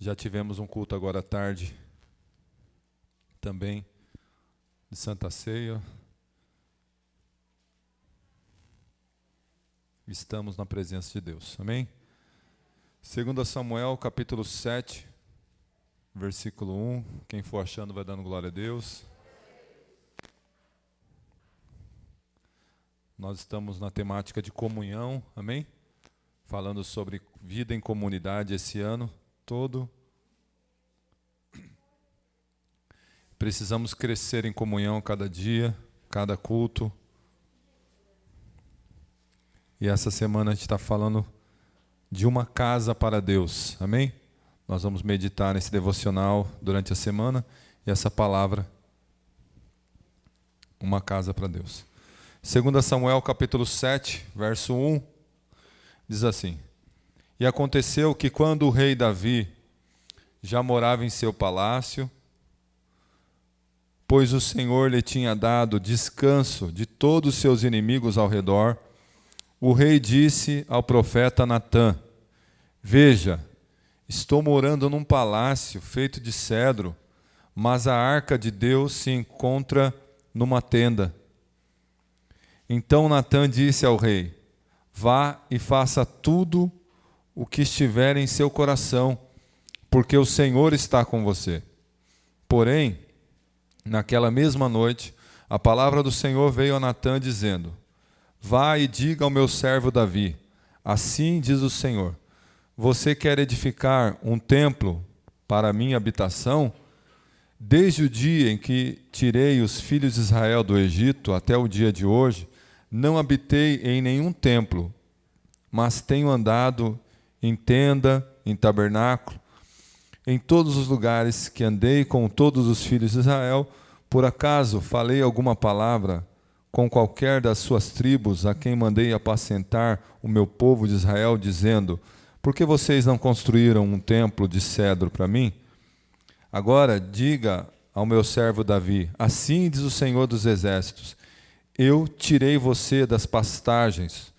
Já tivemos um culto agora à tarde também de Santa Ceia. Estamos na presença de Deus. Amém? 2 Samuel, capítulo 7, versículo 1. Quem for achando vai dando glória a Deus. Nós estamos na temática de comunhão, amém? Falando sobre vida em comunidade esse ano todo. Precisamos crescer em comunhão cada dia, cada culto. E essa semana a gente está falando de uma casa para Deus, amém? Nós vamos meditar nesse devocional durante a semana e essa palavra, uma casa para Deus. 2 Samuel capítulo 7, verso 1, diz assim: E aconteceu que quando o rei Davi já morava em seu palácio, pois o Senhor lhe tinha dado descanso de todos os seus inimigos ao redor, o rei disse ao profeta Natã: Veja, estou morando num palácio feito de cedro, mas a arca de Deus se encontra numa tenda. Então Natã disse ao rei: Vá e faça tudo o que estiver em seu coração, porque o Senhor está com você. Porém, naquela mesma noite, a palavra do Senhor veio a Natã dizendo: Vá e diga ao meu servo Davi: Assim diz o Senhor: Você quer edificar um templo para a minha habitação? Desde o dia em que tirei os filhos de Israel do Egito até o dia de hoje, não habitei em nenhum templo, mas tenho andado em tenda, em tabernáculo, em todos os lugares que andei com todos os filhos de Israel. Por acaso falei alguma palavra com qualquer das suas tribos a quem mandei apacentar o meu povo de Israel, dizendo: Por que vocês não construíram um templo de cedro para mim? Agora diga ao meu servo Davi: Assim diz o Senhor dos Exércitos: Eu tirei você das pastagens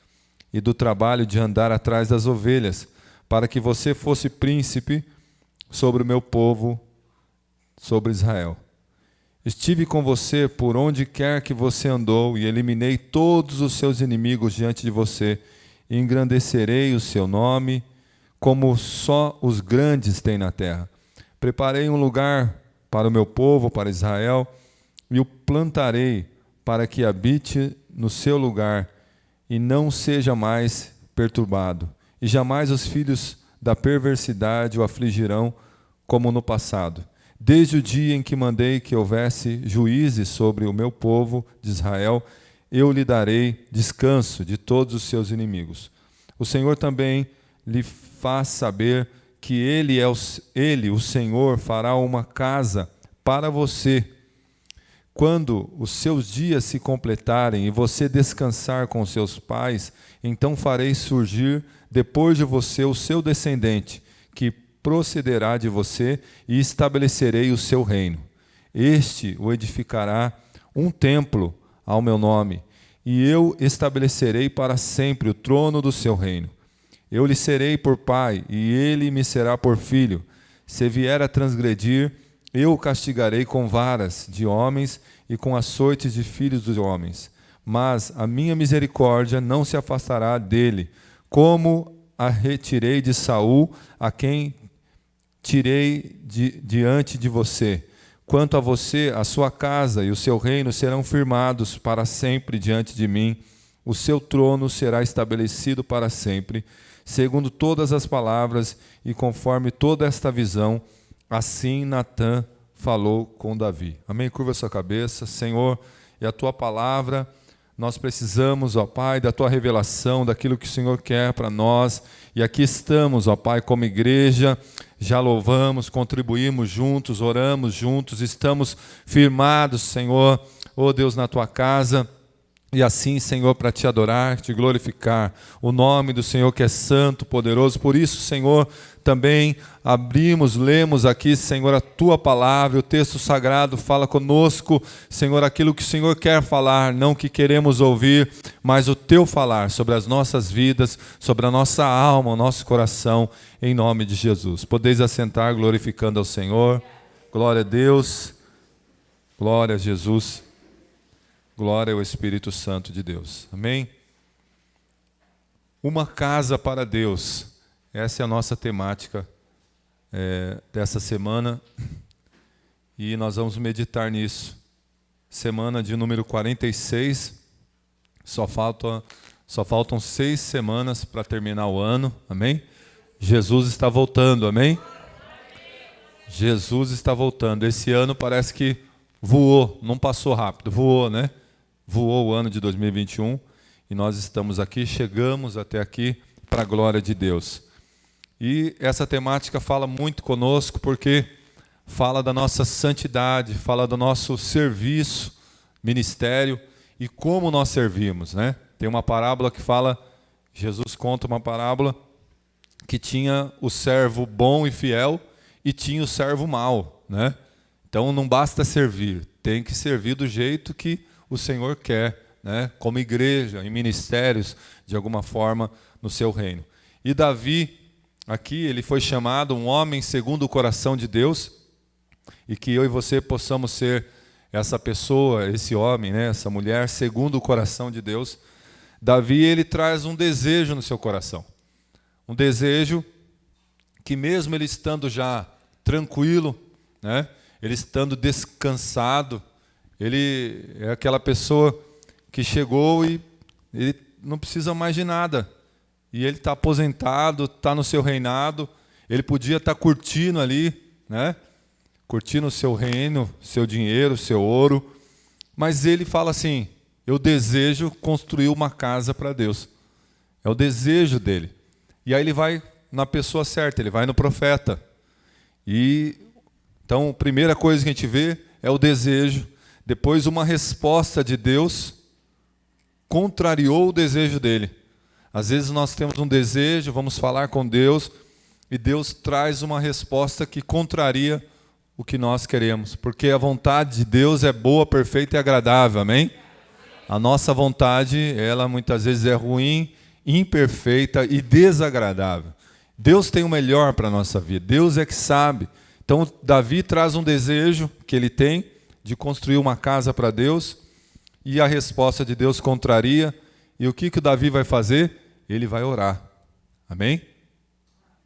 e do trabalho de andar atrás das ovelhas, para que você fosse príncipe sobre o meu povo, sobre Israel. Estive com você por onde quer que você andou e eliminei todos os seus inimigos diante de você. E engrandecerei o seu nome, como só os grandes têm na terra. Preparei um lugar para o meu povo, para Israel, e o plantarei para que habite no seu lugar e não seja mais perturbado. E jamais os filhos da perversidade o afligirão como no passado. Desde o dia em que mandei que houvesse juízes sobre o meu povo de Israel, eu lhe darei descanso de todos os seus inimigos. O Senhor também lhe faz saber que ele, o Senhor, fará uma casa para você. Quando os seus dias se completarem e você descansar com seus pais, então farei surgir depois de você o seu descendente, que procederá de você, e estabelecerei o seu reino. Este o edificará um templo ao meu nome, e eu estabelecerei para sempre o trono do seu reino. Eu lhe serei por pai, e ele me será por filho. Se vier a transgredir, eu o castigarei com varas de homens e com açoites de filhos dos homens. Mas a minha misericórdia não se afastará dele, como a retirei de Saul, a quem tirei diante de você. Quanto a você, a sua casa e o seu reino serão firmados para sempre diante de mim. O seu trono será estabelecido para sempre, segundo todas as palavras e conforme toda esta visão. Assim Natã falou com Davi. Amém? Curva a sua cabeça. Senhor, e a tua palavra, nós precisamos, ó Pai, da tua revelação, daquilo que o Senhor quer para nós. E aqui estamos, ó Pai, como igreja, já louvamos, contribuímos juntos, oramos juntos, estamos firmados, Senhor, ó Deus, na tua casa. E assim, Senhor, para te adorar, te glorificar, o nome do Senhor que é santo, poderoso. Por isso, Senhor, também abrimos, lemos aqui, Senhor, a Tua palavra, o texto sagrado fala conosco, Senhor, aquilo que o Senhor quer falar, não o que queremos ouvir, mas o Teu falar sobre as nossas vidas, sobre a nossa alma, o nosso coração, em nome de Jesus. Podeis assentar glorificando ao Senhor. Glória a Deus, glória a Jesus, glória ao Espírito Santo de Deus. Amém? Uma casa para Deus. Essa é a nossa temática dessa semana e nós vamos meditar nisso. Semana de número 46, só faltam 6 semanas para terminar o ano, amém? Jesus está voltando, amém? Jesus está voltando. Esse ano parece que voou, não passou rápido, voou, né? Voou o ano de 2021 e nós estamos aqui, chegamos até aqui para a glória de Deus. E essa temática fala muito conosco porque fala da nossa santidade, fala do nosso serviço, ministério e como nós servimos, né? Tem uma parábola que fala, Jesus conta uma parábola que tinha o servo bom e fiel e tinha o servo mau, né? Então não basta servir, tem que servir do jeito que o Senhor quer, né? Como igreja, em ministérios, de alguma forma, no seu reino. E Davi, aqui, ele foi chamado um homem segundo o coração de Deus, e que eu e você possamos ser essa pessoa, esse homem, né? Essa mulher, segundo o coração de Deus. Davi, ele traz um desejo no seu coração. Um desejo que mesmo ele estando já tranquilo, né? Ele estando descansado, ele é aquela pessoa que chegou e ele não precisa mais de nada. E ele está aposentado, está no seu reinado, ele podia estar curtindo ali, né? Curtindo o seu reino, seu dinheiro, seu ouro. Mas ele fala assim, eu desejo construir uma casa para Deus. É o desejo dele. E aí ele vai na pessoa certa, ele vai no profeta. E então, a primeira coisa que a gente vê é o desejo. Depois, uma resposta de Deus contrariou o desejo dele. Às vezes nós temos um desejo, vamos falar com Deus, e Deus traz uma resposta que contraria o que nós queremos. Porque a vontade de Deus é boa, perfeita e agradável, amém? A nossa vontade, ela muitas vezes é ruim, imperfeita e desagradável. Deus tem o melhor para a nossa vida, Deus é que sabe. Então, Davi traz um desejo que ele tem de construir uma casa para Deus, e a resposta de Deus contraria. E o que o Davi vai fazer? Ele vai orar. Amém?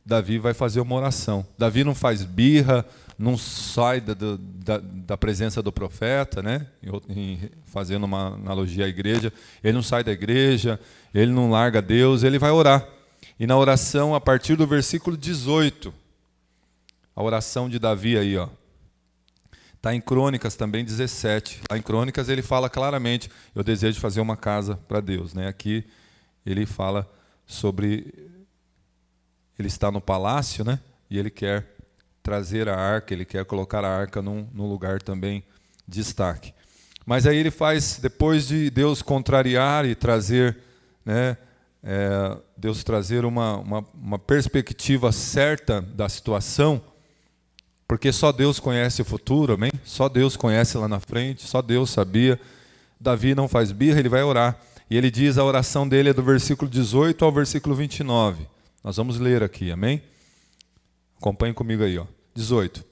Davi vai fazer uma oração. Davi não faz birra, não sai da presença do profeta, né? Fazendo uma analogia à igreja. Ele não sai da igreja, ele não larga Deus, ele vai orar. E na oração, a partir do versículo 18, a oração de Davi aí, ó. Está em Crônicas também 17. Lá em Crônicas ele fala claramente, eu desejo fazer uma casa para Deus, né? Aqui ele fala sobre, ele está no palácio, né? E ele quer trazer a arca, ele quer colocar a arca num lugar também de destaque. Mas aí ele faz, depois de Deus contrariar e trazer, né? Deus trazer uma perspectiva certa da situação, porque só Deus conhece o futuro, amém? Só Deus conhece lá na frente, só Deus sabia. Davi não faz birra, ele vai orar. E ele diz, a oração dele é do versículo 18 ao versículo 29. Nós vamos ler aqui, amém? Acompanhe comigo aí, ó. 18.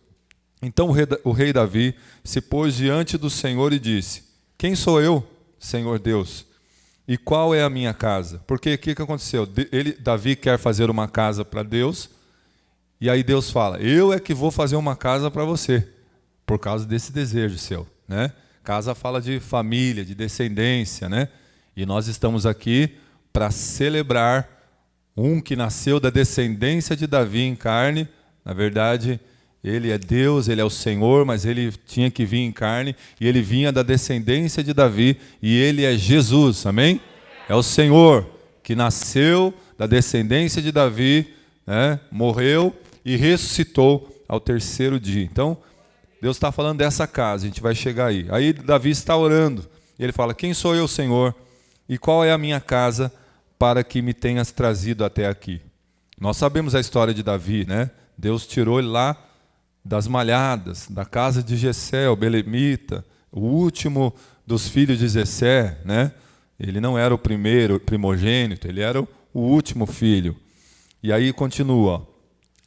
Então o rei Davi se pôs diante do Senhor e disse, quem sou eu, Senhor Deus? E qual é a minha casa? Porque o que aconteceu? Davi quer fazer uma casa para Deus. E aí Deus fala, eu é que vou fazer uma casa para você, por causa desse desejo seu, né? Casa fala de família, de descendência, né? E nós estamos aqui para celebrar um que nasceu da descendência de Davi em carne. Na verdade, ele é Deus, ele é o Senhor, mas ele tinha que vir em carne, e ele vinha da descendência de Davi, e ele é Jesus, amém? É o Senhor que nasceu da descendência de Davi, né? Morreu e ressuscitou ao terceiro dia. Então, Deus está falando dessa casa, a gente vai chegar aí. Aí Davi está orando, ele fala, quem sou eu, Senhor? E qual é a minha casa para que me tenhas trazido até aqui? Nós sabemos a história de Davi, né? Deus tirou ele lá das malhadas, da casa de Jessé, o belemita, o último dos filhos de Jessé, né? Ele não era o primeiro primogênito, ele era o último filho. E aí continua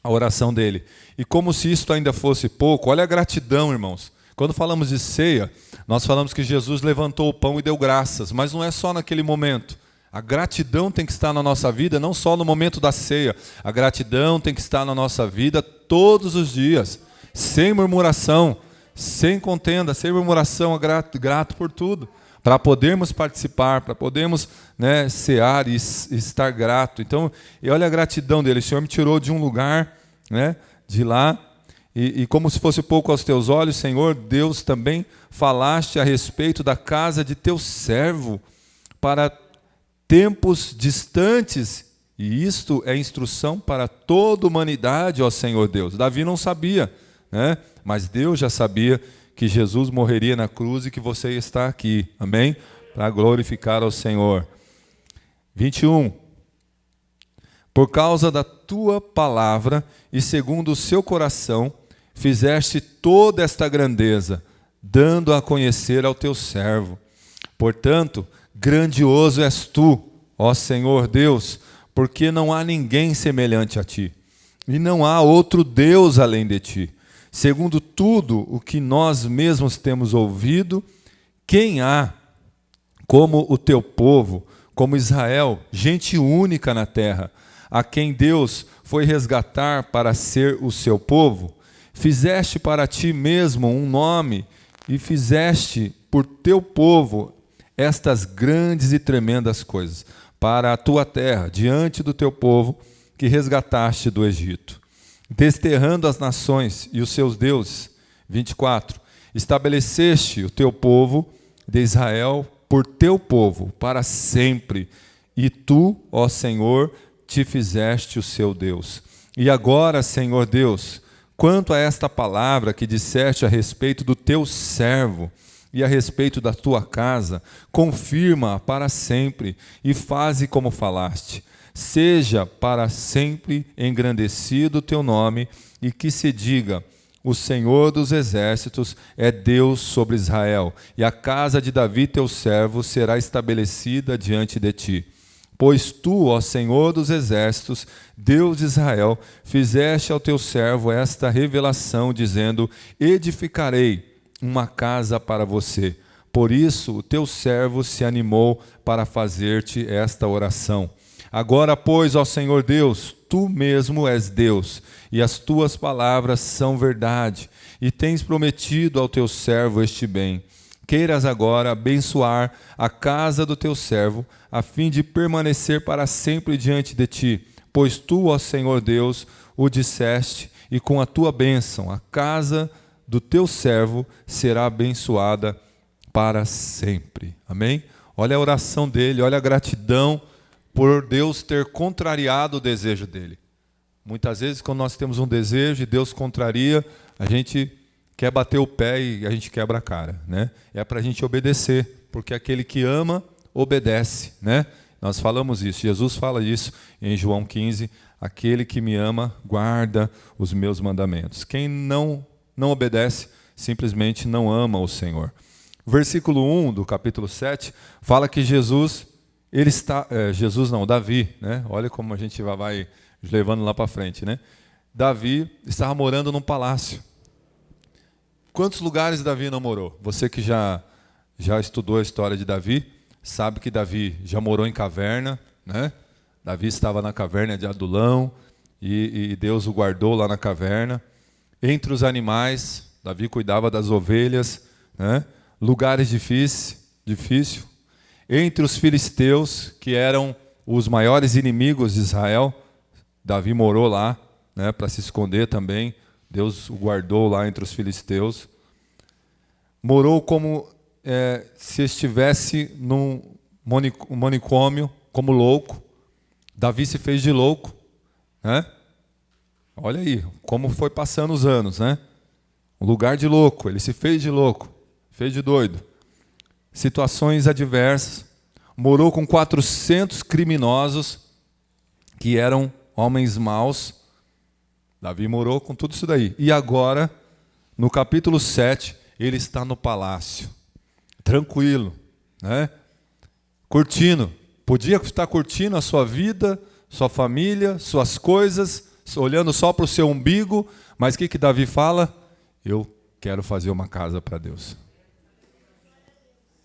a oração dele. E como se isto ainda fosse pouco, olha a gratidão, irmãos. Quando falamos de ceia, nós falamos que Jesus levantou o pão e deu graças, mas não é só naquele momento. A gratidão tem que estar na nossa vida, não só no momento da ceia. A gratidão tem que estar na nossa vida todos os dias, sem murmuração, sem contenda, sem murmuração, grato por tudo, para podermos participar, para podermos, né, cear e estar grato. Então, e olha a gratidão dele. O Senhor me tirou de um lugar, né, de lá, e como se fosse pouco aos teus olhos, Senhor, Deus, também falaste a respeito da casa de teu servo para tempos distantes, e isto é instrução para toda a humanidade, ó Senhor Deus. Davi não sabia, né? Mas Deus já sabia que Jesus morreria na cruz e que você está aqui, amém? Para glorificar ao Senhor. 21. Por causa da tua palavra e segundo o seu coração, fizeste toda esta grandeza, dando a conhecer ao teu servo. Portanto, grandioso és tu, ó Senhor Deus, porque não há ninguém semelhante a ti, e não há outro Deus além de ti. Segundo tudo o que nós mesmos temos ouvido, quem há como o teu povo, como Israel, gente única na terra, a quem Deus foi resgatar para ser o seu povo? Fizeste para ti mesmo um nome e fizeste por teu povo estas grandes e tremendas coisas para a tua terra, diante do teu povo que resgataste do Egito, desterrando as nações e os seus deuses. 24. Estabeleceste o teu povo de Israel por teu povo para sempre, e tu, ó Senhor, te fizeste o seu Deus. E agora, Senhor Deus, quanto a esta palavra que disseste a respeito do teu servo e a respeito da tua casa, confirma para sempre e faze como falaste. Seja para sempre engrandecido o teu nome, e que se diga: o Senhor dos exércitos é Deus sobre Israel, e a casa de Davi teu servo será estabelecida diante de ti. Pois tu, ó Senhor dos exércitos, Deus de Israel, fizeste ao teu servo esta revelação, dizendo: edificarei uma casa para você. Por isso o teu servo se animou para fazer-te esta oração. Agora, pois, ó Senhor Deus, tu mesmo és Deus, e as tuas palavras são verdade, e tens prometido ao teu servo este bem. Queiras agora abençoar a casa do teu servo, a fim de permanecer para sempre diante de ti, pois tu, ó Senhor Deus, o disseste, e com a tua bênção a casa do teu servo será abençoada para sempre. Amém? Olha a oração dele, olha a gratidão por Deus ter contrariado o desejo dele. Muitas vezes, quando nós temos um desejo e Deus contraria, a gente quer bater o pé e a gente quebra a cara, né? É para a gente obedecer, porque aquele que ama, obedece, né? Nós falamos isso, Jesus fala isso em João 15, aquele que me ama, guarda os meus mandamentos. Quem não obedece, simplesmente não ama o Senhor. Versículo 1 do capítulo 7, fala que Davi, né? Olha como a gente vai levando lá para frente, né? Davi estava morando num palácio. Quantos lugares Davi não morou? Você que já estudou a história de Davi, sabe que Davi já morou em caverna, né? Davi estava na caverna de Adulão e Deus o guardou lá na caverna. Entre os animais, Davi cuidava das ovelhas, né? Lugares difícil. Entre os filisteus, que eram os maiores inimigos de Israel, Davi morou lá, né, para se esconder também. Deus o guardou lá entre os filisteus. Morou como se estivesse num manicômio, como louco. Davi se fez de louco, né? Olha aí, como foi passando os anos, né? Um lugar de louco, ele se fez de louco, fez de doido. Situações adversas. Morou com 400 criminosos que eram homens maus. Davi morou com tudo isso daí. E agora, no capítulo 7, ele está no palácio, tranquilo, né? Curtindo. Podia estar curtindo a sua vida, sua família, suas coisas, olhando só para o seu umbigo, mas o que Davi fala? Eu quero fazer uma casa para Deus.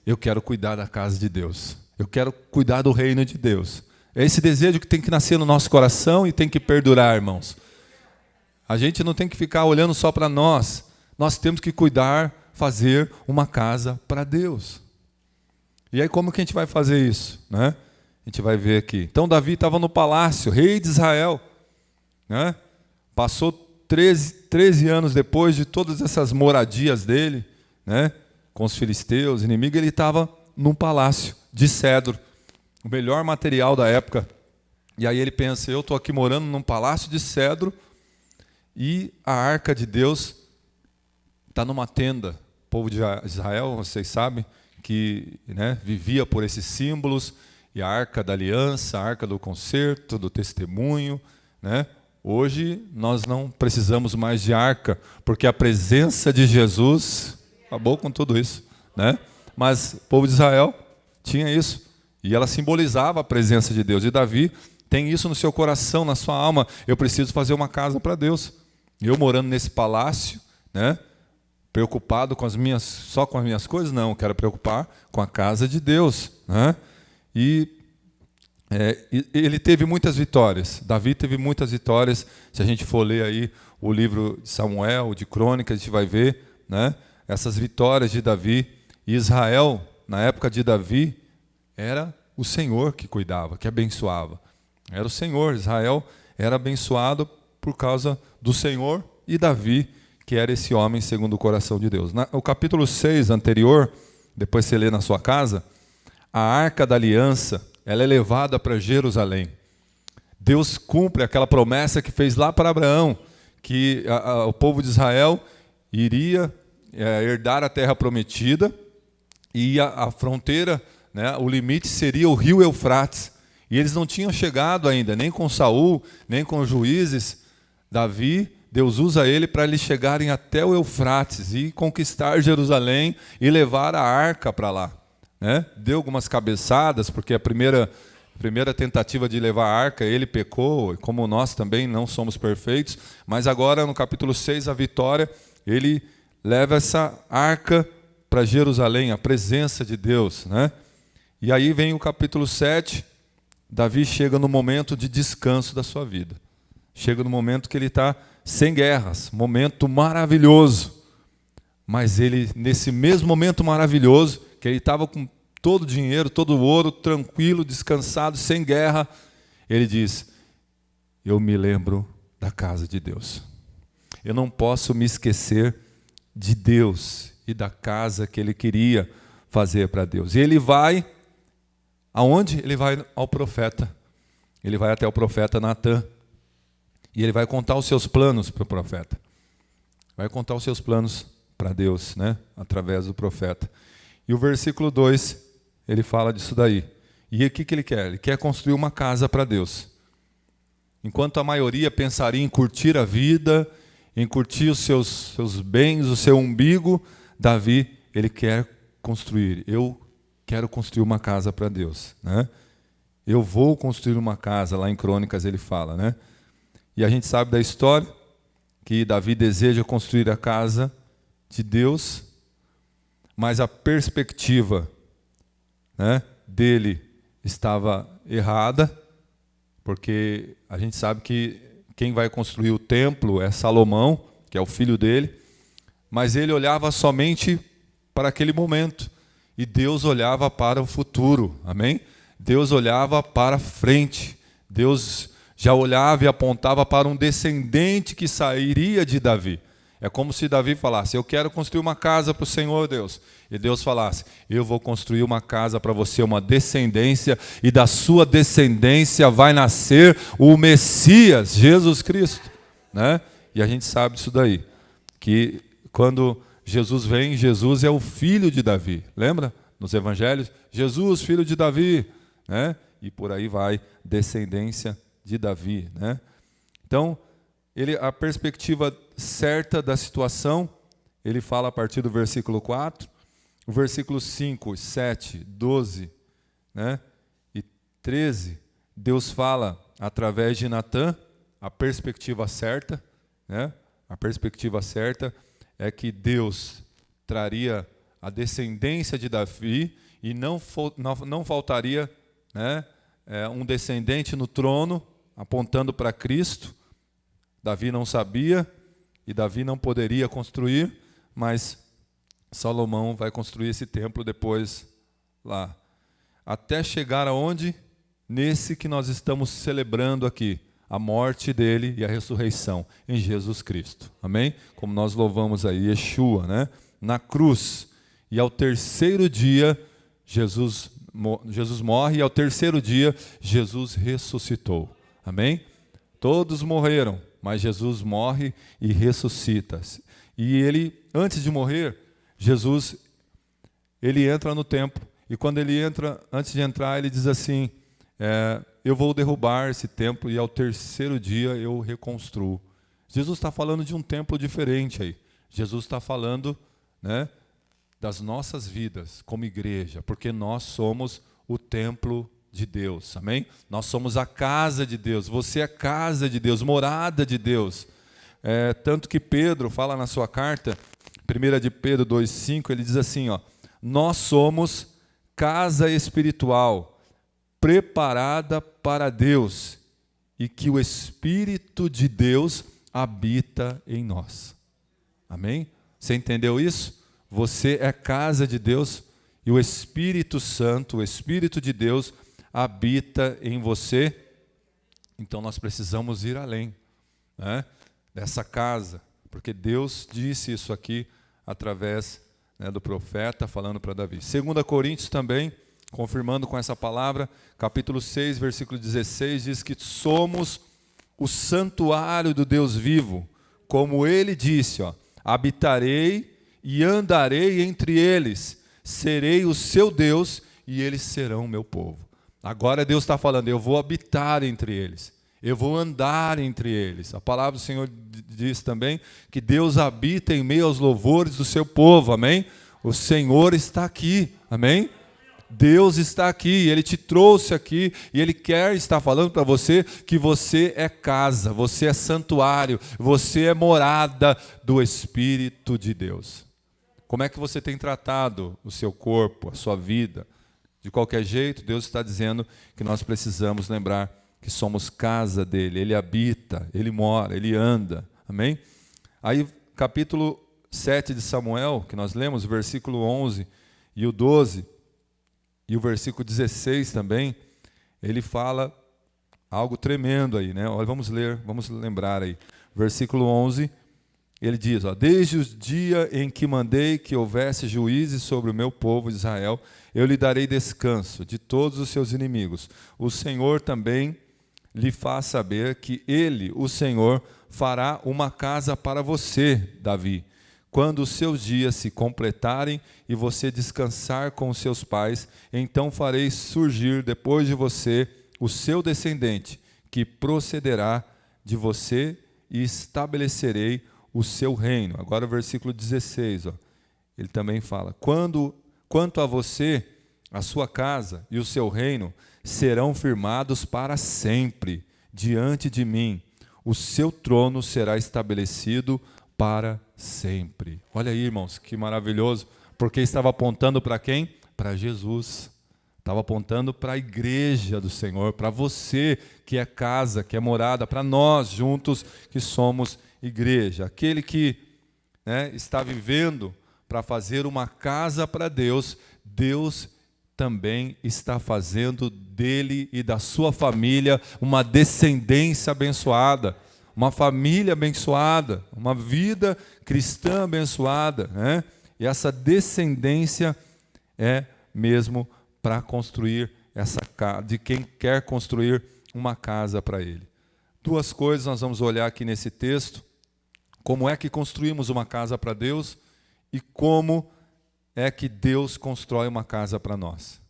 Eu quero cuidar da casa de Deus. Eu quero cuidar do reino de Deus. É esse desejo que tem que nascer no nosso coração e tem que perdurar, irmãos. A gente não tem que ficar olhando só para nós. Nós temos que cuidar, fazer uma casa para Deus. E aí como que a gente vai fazer isso, né? A gente vai ver aqui. Então Davi estava no palácio, rei de Israel, né? Passou 13 anos depois de todas essas moradias dele, né? Com os filisteus, inimigos, ele estava num palácio de cedro, o melhor material da época. E aí ele pensa, eu estou aqui morando num palácio de cedro e a arca de Deus está numa tenda. O povo de Israel, vocês sabem, que, né, vivia por esses símbolos, e a arca da aliança, a arca do concerto, do testemunho, né? Hoje nós não precisamos mais de arca, porque a presença de Jesus acabou com tudo isso, né? Mas o povo de Israel tinha isso, e ela simbolizava a presença de Deus. E Davi tem isso no seu coração, na sua alma. Eu preciso fazer uma casa para Deus. Eu morando nesse palácio, né? Preocupado só com as minhas coisas? Não, eu quero preocupar com a casa de Deus, né? E ele teve muitas vitórias. Davi teve muitas vitórias. Se a gente for ler aí o livro de Samuel, de Crônicas, a gente vai ver, né, essas vitórias de Davi. E Israel, na época de Davi, era o Senhor que cuidava, que abençoava. Era o Senhor. Israel era abençoado por causa do Senhor e Davi, que era esse homem segundo o coração de Deus. O capítulo 6 anterior, depois você lê na sua casa, a arca da aliança, ela é levada para Jerusalém. Deus cumpre aquela promessa que fez lá para Abraão, que o povo de Israel iria herdar a terra prometida, e a fronteira, né, o limite seria o rio Eufrates. E eles não tinham chegado ainda, nem com Saul, nem com os juízes. Deus usa ele para eles chegarem até o Eufrates e conquistar Jerusalém e levar a arca para lá, né? Deu algumas cabeçadas, porque a primeira tentativa de levar a arca, ele pecou, como nós também não somos perfeitos, mas agora no capítulo 6, a vitória, ele leva essa arca para Jerusalém, a presença de Deus, né? E aí vem o capítulo 7, Davi chega no momento de descanso da sua vida. Chega no momento que ele está sem guerras, momento maravilhoso. Mas ele, nesse mesmo momento maravilhoso, que ele estava com todo o dinheiro, todo o ouro, tranquilo, descansado, sem guerra, ele diz, eu me lembro da casa de Deus. Eu não posso me esquecer de Deus e da casa que ele queria fazer para Deus. E ele vai, aonde? Ele vai ao profeta. Ele vai até o profeta Natã. E ele vai contar os seus planos para o profeta. Vai contar os seus planos para Deus, né? Através do profeta. E o versículo 2, ele fala disso daí. E o que ele quer? Ele quer construir uma casa para Deus. Enquanto a maioria pensaria em curtir a vida, em curtir os seus bens, o seu umbigo, Davi, ele quer construir. Eu quero construir uma casa para Deus, né? Eu vou construir uma casa, lá em Crônicas ele fala, né? E a gente sabe da história que Davi deseja construir a casa de Deus, mas a perspectiva, né, dele estava errada, porque a gente sabe que quem vai construir o templo é Salomão, que é o filho dele, mas ele olhava somente para aquele momento, e Deus olhava para o futuro, amém? Deus olhava para frente, Deus já olhava e apontava para um descendente que sairia de Davi. É como se Davi falasse, eu quero construir uma casa para o Senhor Deus. E Deus falasse, eu vou construir uma casa para você, uma descendência, e da sua descendência vai nascer o Messias, Jesus Cristo, né? E a gente sabe disso daí, que quando Jesus vem, Jesus é o filho de Davi. Lembra? Nos evangelhos, Jesus, filho de Davi, né? E por aí vai, descendência de Davi, né? Então, a perspectiva certa da situação, ele fala a partir do versículo 4, o versículo 5, 7, 12, né, e 13, Deus fala através de Natã, a perspectiva certa, né? A perspectiva certa é que Deus traria a descendência de Davi e não faltaria, né, um descendente no trono, apontando para Cristo. Davi não sabia e Davi não poderia construir, mas Salomão vai construir esse templo depois lá. Até chegar aonde? Nesse que nós estamos celebrando aqui, a morte dele e a ressurreição em Jesus Cristo. Amém? Como nós louvamos aí, Yeshua, né? Na cruz. E ao terceiro dia, Jesus morre e ao terceiro dia, Jesus ressuscitou. Amém? Todos morreram, mas Jesus morre e ressuscita. E ele, antes de morrer, Jesus, ele entra no templo. E quando ele entra, antes de entrar, ele diz assim, eu vou derrubar esse templo e ao terceiro dia eu reconstruo. Jesus está falando de um templo diferente aí. Jesus está falando, né, das nossas vidas como igreja, porque nós somos o templo de Deus, amém? Nós somos a casa de Deus, você é casa de Deus, morada de Deus. Tanto que Pedro fala na sua carta, 1 de Pedro 2,5, ele diz assim, ó, nós somos casa espiritual, preparada para Deus, e que o Espírito de Deus habita em nós. Amém? Você entendeu isso? Você é casa de Deus e o Espírito Santo, o Espírito de Deus, habita em você. Então nós precisamos ir além, né, dessa casa, porque Deus disse isso aqui através, né, do profeta falando para Davi. 2 Coríntios também, confirmando com essa palavra, capítulo 6, versículo 16, diz que somos o santuário do Deus vivo, como ele disse, ó, habitarei e andarei entre eles, serei o seu Deus e eles serão o meu povo. Agora Deus está falando, eu vou habitar entre eles, eu vou andar entre eles. A palavra do Senhor diz também que Deus habita em meio aos louvores do seu povo, amém? O Senhor está aqui, amém? Deus está aqui, Ele te trouxe aqui e Ele quer estar falando para você que você é casa, você é santuário, você é morada do Espírito de Deus. Como é que você tem tratado o seu corpo, a sua vida? De qualquer jeito, Deus está dizendo que nós precisamos lembrar que somos casa dEle, Ele habita, Ele mora, Ele anda, amém? Aí, capítulo 7 de Samuel, que nós lemos, o versículo 11 e o 12, e o versículo 16 também, ele fala algo tremendo aí, né? Olha, vamos ler, vamos lembrar aí. Versículo 11, ele diz, ó, desde o dia em que mandei que houvesse juízes sobre o meu povo de Israel, eu lhe darei descanso de todos os seus inimigos. O Senhor também lhe faz saber que ele, o Senhor, fará uma casa para você, Davi. Quando os seus dias se completarem e você descansar com os seus pais, então farei surgir depois de você o seu descendente, que procederá de você e estabelecerei o seu reino. Agora o versículo 16, ó, ele também fala, quanto a você, a sua casa e o seu reino serão firmados para sempre diante de mim. O seu trono será estabelecido para sempre. Olha aí, irmãos, que maravilhoso, porque estava apontando para quem? Para Jesus. Estava apontando para a igreja do Senhor, para você que é casa, que é morada, para nós juntos que somos igreja. Aquele que, né, está vivendo para fazer uma casa para Deus, Deus também está fazendo dele e da sua família uma descendência abençoada, uma família abençoada, uma vida cristã abençoada, né? E essa descendência é mesmo para construir essa casa, de quem quer construir uma casa para ele. Duas coisas nós vamos olhar aqui nesse texto: como é que construímos uma casa para Deus e como é que Deus constrói uma casa para nós.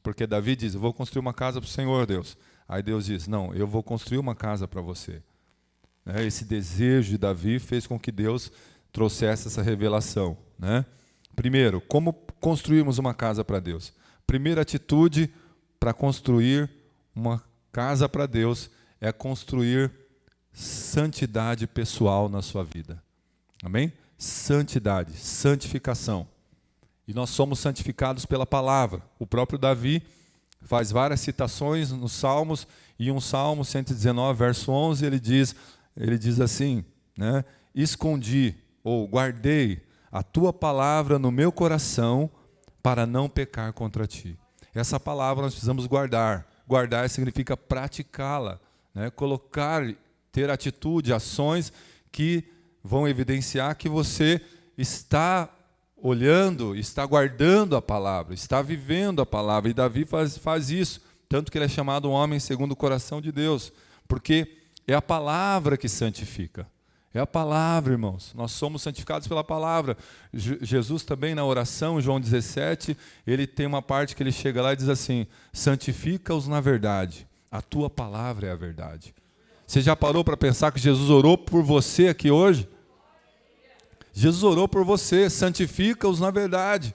Porque Davi diz, eu vou construir uma casa para o Senhor Deus. Aí Deus diz, não, eu vou construir uma casa para você. Né? Esse desejo de Davi fez com que Deus trouxesse essa revelação. Né? Primeiro, como construirmos uma casa para Deus? Primeira atitude para construir uma casa para Deus é construir santidade pessoal na sua vida. Amém? Santidade, santificação. E nós somos santificados pela palavra. O próprio Davi faz várias citações nos Salmos, e um Salmo 119, verso 11, ele diz assim, né? Escondi ou guardei a tua palavra no meu coração para não pecar contra ti. Essa palavra nós precisamos guardar. Guardar significa praticá-la, né? Colocar, ter atitude, ações que vão evidenciar que você está olhando, está guardando a palavra, está vivendo a palavra. E Davi faz isso, tanto que ele é chamado um homem segundo o coração de Deus, porque é a palavra que santifica. É a palavra, irmãos. Nós somos santificados pela palavra. Jesus também, na oração, João 17, ele tem uma parte que ele chega lá e diz assim, santifica-os na verdade. A tua palavra é a verdade. Você já parou para pensar que Jesus orou por você aqui hoje? Jesus orou por você, santifica-os na verdade.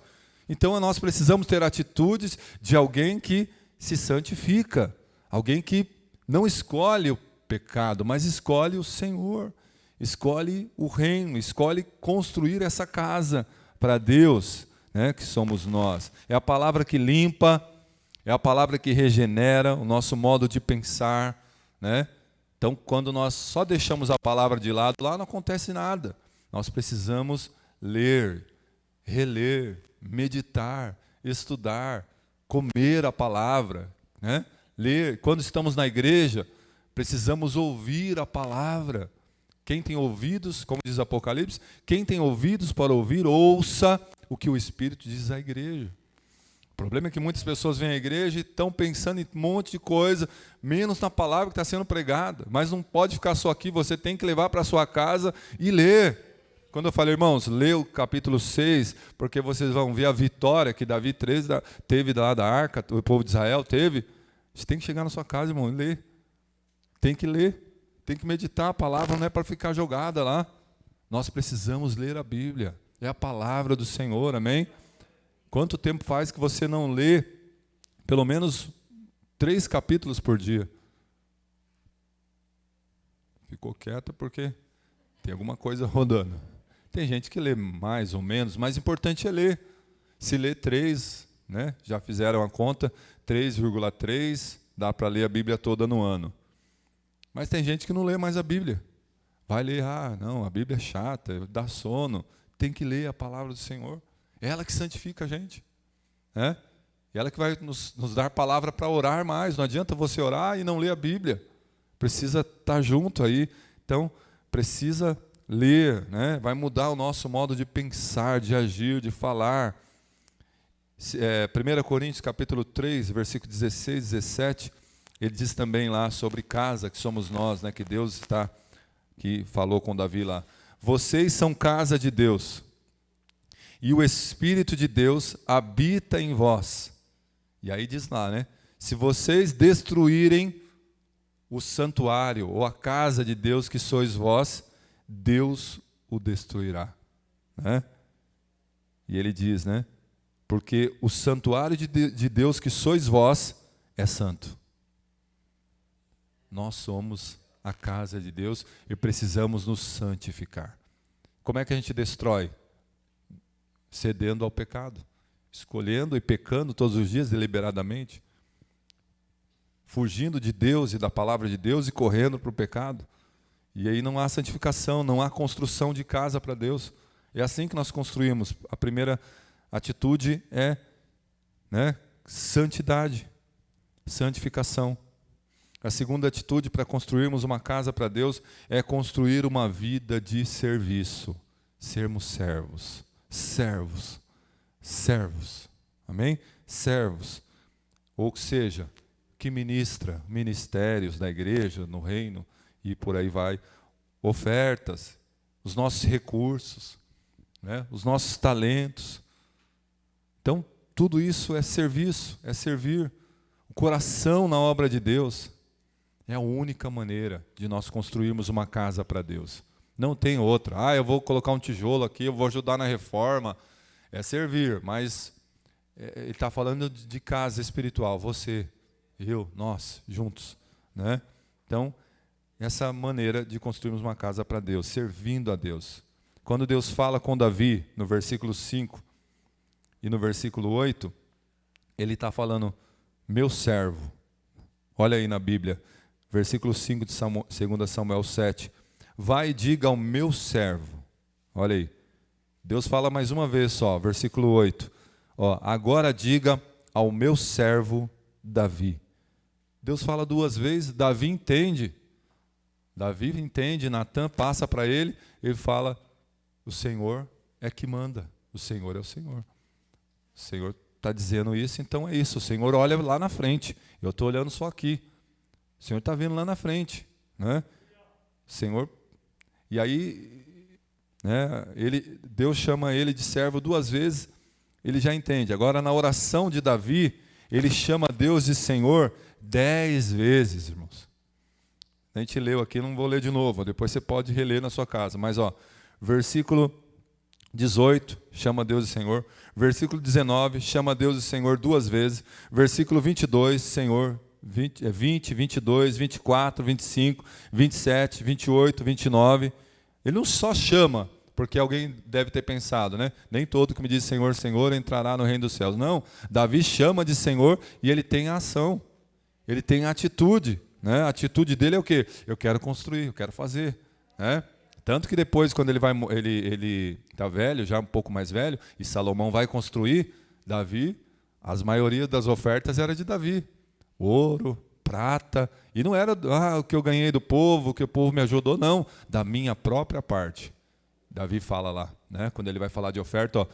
Então nós precisamos ter atitudes de alguém que se santifica. Alguém que não escolhe o pecado, mas escolhe o Senhor. Escolhe o reino, escolhe construir essa casa para Deus, né, que somos nós. É a palavra que limpa, é a palavra que regenera o nosso modo de pensar, né? Então, quando nós só deixamos a palavra de lado, lá não acontece nada. Nós precisamos ler, reler, meditar, estudar, comer a palavra, né? Ler. Quando estamos na igreja, precisamos ouvir a palavra. Quem tem ouvidos, como diz Apocalipse, quem tem ouvidos para ouvir, ouça o que o Espírito diz à igreja. O problema é que muitas pessoas vêm à igreja e estão pensando em um monte de coisa, menos na palavra que está sendo pregada. Mas não pode ficar só aqui, você tem que levar para a sua casa e ler. Quando eu falei, irmãos, lê o capítulo 6, porque vocês vão ver a vitória que Davi teve lá da arca, o povo de Israel teve. Você tem que chegar na sua casa, irmão, e ler. Tem que ler. Tem que meditar, a palavra não é para ficar jogada lá. Nós precisamos ler a Bíblia. É a palavra do Senhor, amém? Quanto tempo faz que você não lê pelo menos 3 capítulos por dia? Ficou quieto porque tem alguma coisa rodando. Tem gente que lê mais ou menos, mas o importante é ler. Se lê 3, né? Já fizeram a conta, 3,3, dá para ler a Bíblia toda no ano. Mas tem gente que não lê mais a Bíblia. Vai ler, não, a Bíblia é chata, dá sono. Tem que ler a palavra do Senhor. É ela que santifica a gente. Né? É ela que vai nos dar palavra para orar mais. Não adianta você orar e não ler a Bíblia. Precisa estar junto aí. Então, precisa ler. Né? Vai mudar o nosso modo de pensar, de agir, de falar. 1 Coríntios capítulo 3, versículo 16, 17... ele diz também lá sobre casa, que somos nós, né, que Deus que falou com Davi lá. Vocês são casa de Deus, e o Espírito de Deus habita em vós. E aí diz lá, né? Se vocês destruírem o santuário, ou a casa de Deus que sois vós, Deus o destruirá. Né? E ele diz, né? Porque o santuário de Deus que sois vós é santo. Nós somos a casa de Deus e precisamos nos santificar. Como é que a gente destrói? Cedendo ao pecado, escolhendo e pecando todos os dias deliberadamente, fugindo de Deus e da palavra de Deus e correndo para o pecado. E aí não há santificação, não há construção de casa para Deus. É assim que nós construímos. A primeira atitude é, né, santidade, santificação. A segunda atitude para construirmos uma casa para Deus é construir uma vida de serviço. Sermos servos. Servos. Servos. Amém? Servos. Ou seja, que ministra ministérios da igreja, no reino, e por aí vai. Ofertas, os nossos recursos, né? Os nossos talentos. Então, tudo isso é serviço, é servir. O coração na obra de Deus. É a única maneira de nós construirmos uma casa para Deus. Não tem outra. Eu vou colocar um tijolo aqui, eu vou ajudar na reforma. É servir, mas ele está falando de casa espiritual. Você, eu, nós, juntos, né? Então, essa maneira de construirmos uma casa para Deus, servindo a Deus. Quando Deus fala com Davi, no versículo 5 e no versículo 8, ele está falando, meu servo. Olha aí na Bíblia, versículo 5 de 2 Samuel 7. Vai e diga ao meu servo. Olha aí. Deus fala mais uma vez só, versículo 8. Agora diga ao meu servo Davi. Deus fala duas vezes, Davi entende. Davi entende, Natan passa para ele, ele fala, o Senhor é que manda, o Senhor é o Senhor. O Senhor está dizendo isso, então é isso. O Senhor olha lá na frente, eu estou olhando só aqui. O Senhor está vendo lá na frente, né? O Senhor, e aí, né, Deus chama ele de servo duas vezes, ele já entende. Agora na oração de Davi, ele chama Deus de Senhor 10 vezes, irmãos. A gente leu aqui, não vou ler de novo, depois você pode reler na sua casa. Mas, versículo 18, chama Deus de Senhor. Versículo 19, chama Deus de Senhor duas vezes. Versículo 22, Senhor. 20, 22, 24, 25, 27, 28, 29. Ele não só chama, porque alguém deve ter pensado, né? Nem todo que me diz Senhor, Senhor entrará no reino dos céus. Não, Davi chama de Senhor e ele tem a ação. Ele tem a atitude. Né? A atitude dele é o quê? Eu quero construir, eu quero fazer. Né? Tanto que depois, quando ele está velho, já um pouco mais velho, e Salomão vai construir, Davi, as maioria das ofertas era de Davi. Ouro, prata, e não era o que eu ganhei do povo, o que o povo me ajudou, não, da minha própria parte. Davi fala lá, né? Quando ele vai falar de oferta,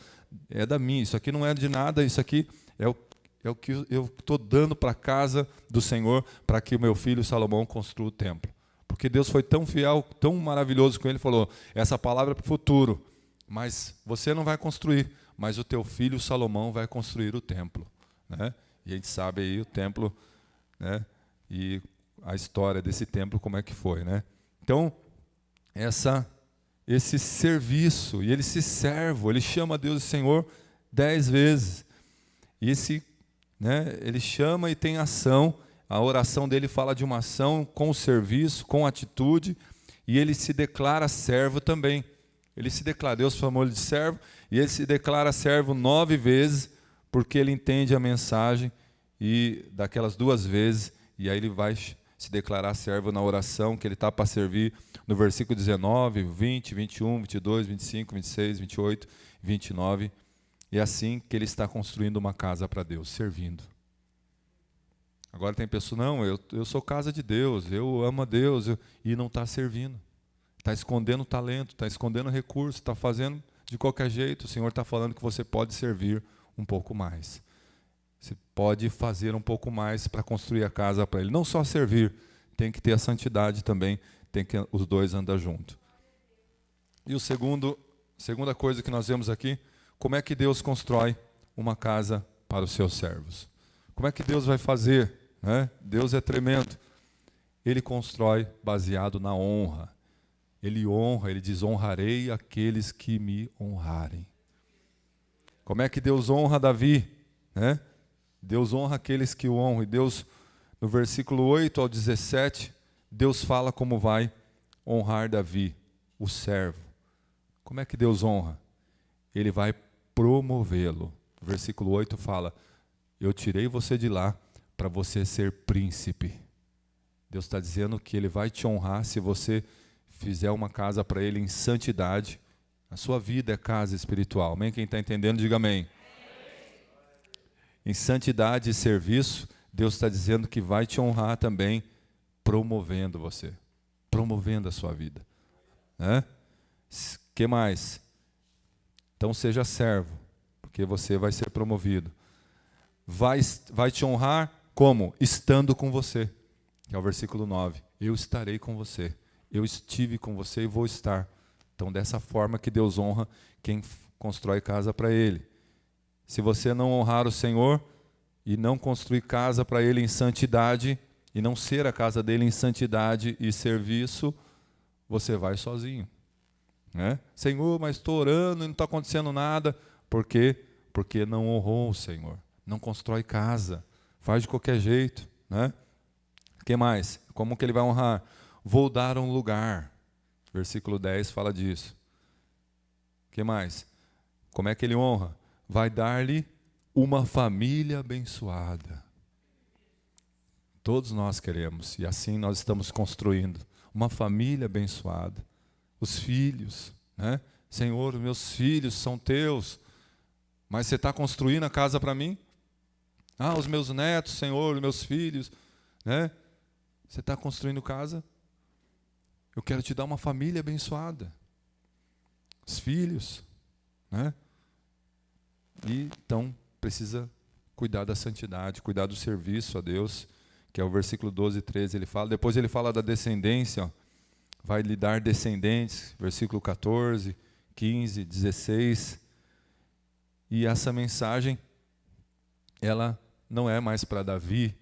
é da minha, isso aqui não é de nada, isso aqui é o que eu estou dando para a casa do Senhor, para que o meu filho Salomão construa o templo. Porque Deus foi tão fiel, tão maravilhoso com ele, falou, essa palavra é para o futuro, mas você não vai construir, mas o teu filho Salomão vai construir o templo. Né? E a gente sabe aí o templo, né? E a história desse templo, como é que foi. Né? Então, esse serviço, e ele se serve, ele chama Deus de Senhor 10 vezes. E né, ele chama e tem ação, a oração dele fala de uma ação com serviço, com atitude, e ele se declara servo também. Ele se declara, Deus chamou ele de servo, e ele se declara servo 9 vezes, porque ele entende a mensagem, e daquelas 2 vezes, e aí ele vai se declarar servo na oração que ele está para servir, no versículo 19, 20, 21, 22, 25, 26, 28, 29, e é assim que ele está construindo uma casa para Deus, servindo. Agora tem pessoa, não, eu sou casa de Deus, eu amo a Deus, e não está servindo. Está escondendo talento, está escondendo recurso, está fazendo de qualquer jeito. O Senhor está falando que você pode servir um pouco mais. Você pode fazer um pouco mais para construir a casa para Ele. Não só servir, tem que ter a santidade também, tem que os dois andar juntos. E segunda coisa que nós vemos aqui, como é que Deus constrói uma casa para os seus servos? Como é que Deus vai fazer? Né? Deus é tremendo. Ele constrói baseado na honra. Ele honra, ele diz, honrarei aqueles que me honrarem. Como é que Deus honra Davi? Né? Deus honra aqueles que o honram. E Deus, no versículo 8 ao 17, Deus fala como vai honrar Davi, o servo. Como é que Deus honra? Ele vai promovê-lo. O versículo 8 fala, eu tirei você de lá para você ser príncipe. Deus está dizendo que Ele vai te honrar se você fizer uma casa para Ele em santidade. A sua vida é casa espiritual. Amém? Quem está entendendo, diga amém. Em santidade e serviço, Deus está dizendo que vai te honrar também, promovendo você, promovendo a sua vida. Né? Que mais? Então seja servo, porque você vai ser promovido. Vai te honrar como? Estando com você, que é o versículo 9. Eu estarei com você, eu estive com você e vou estar. Então dessa forma que Deus honra quem constrói casa para Ele. Se você não honrar o Senhor e não construir casa para Ele em santidade, e não ser a casa dele em santidade e serviço, você vai sozinho. Né? Senhor, mas estou orando e não está acontecendo nada. Por quê? Porque não honrou o Senhor. Não constrói casa. Faz de qualquer jeito. Né? O que mais? Como que ele vai honrar? Vou dar um lugar. Versículo 10 fala disso. O que mais? Como é que ele honra? Vai dar-lhe uma família abençoada. Todos nós queremos, e assim nós estamos construindo uma família abençoada. Os filhos, né? Senhor, meus filhos são teus, mas você está construindo a casa para mim? Ah, os meus netos, Senhor, meus filhos, né? Você está construindo casa? Eu quero te dar uma família abençoada. Os filhos, né? E então precisa cuidar da santidade, cuidar do serviço a Deus, que é o versículo 12 e 13, ele fala. Depois ele fala da descendência, ó. Vai lhe dar descendentes, versículo 14, 15, 16. E essa mensagem, ela não é mais para Davi,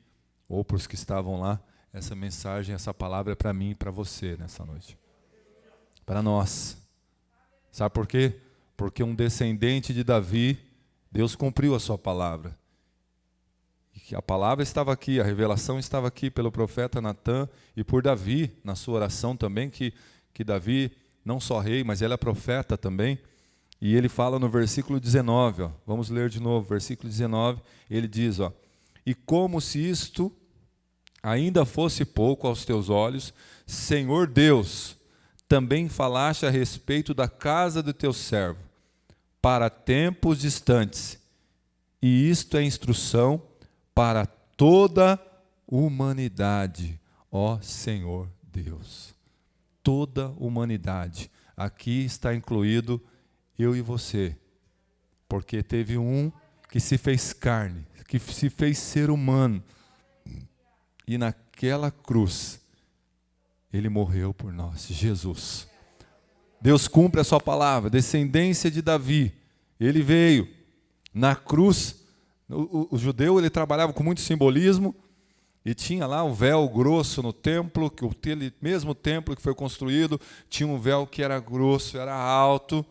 ou para os que estavam lá. Essa mensagem, essa palavra é para mim e para você nessa noite. Para nós. Sabe por quê? Porque um descendente de Davi, Deus cumpriu a sua palavra. E a palavra estava aqui, a revelação estava aqui pelo profeta Natã e por Davi, na sua oração também, que Davi, não só rei, mas ele é profeta também. E ele fala no versículo 19, ó, vamos ler de novo, versículo 19, ele diz, ó, e como se isto ainda fosse pouco aos teus olhos, Senhor Deus, também falaste a respeito da casa do teu servo, para tempos distantes, e isto é instrução para toda a humanidade, ó Senhor Deus. Toda a humanidade. Aqui está incluído eu e você, porque teve um que se fez carne, que se fez ser humano, e naquela cruz, ele morreu por nós, Jesus. Deus cumpre a sua palavra, descendência de Davi, ele veio na cruz. O judeu, ele trabalhava com muito simbolismo, e tinha lá o véu grosso no templo, que aquele mesmo templo que foi construído, tinha um véu que era grosso, era alto,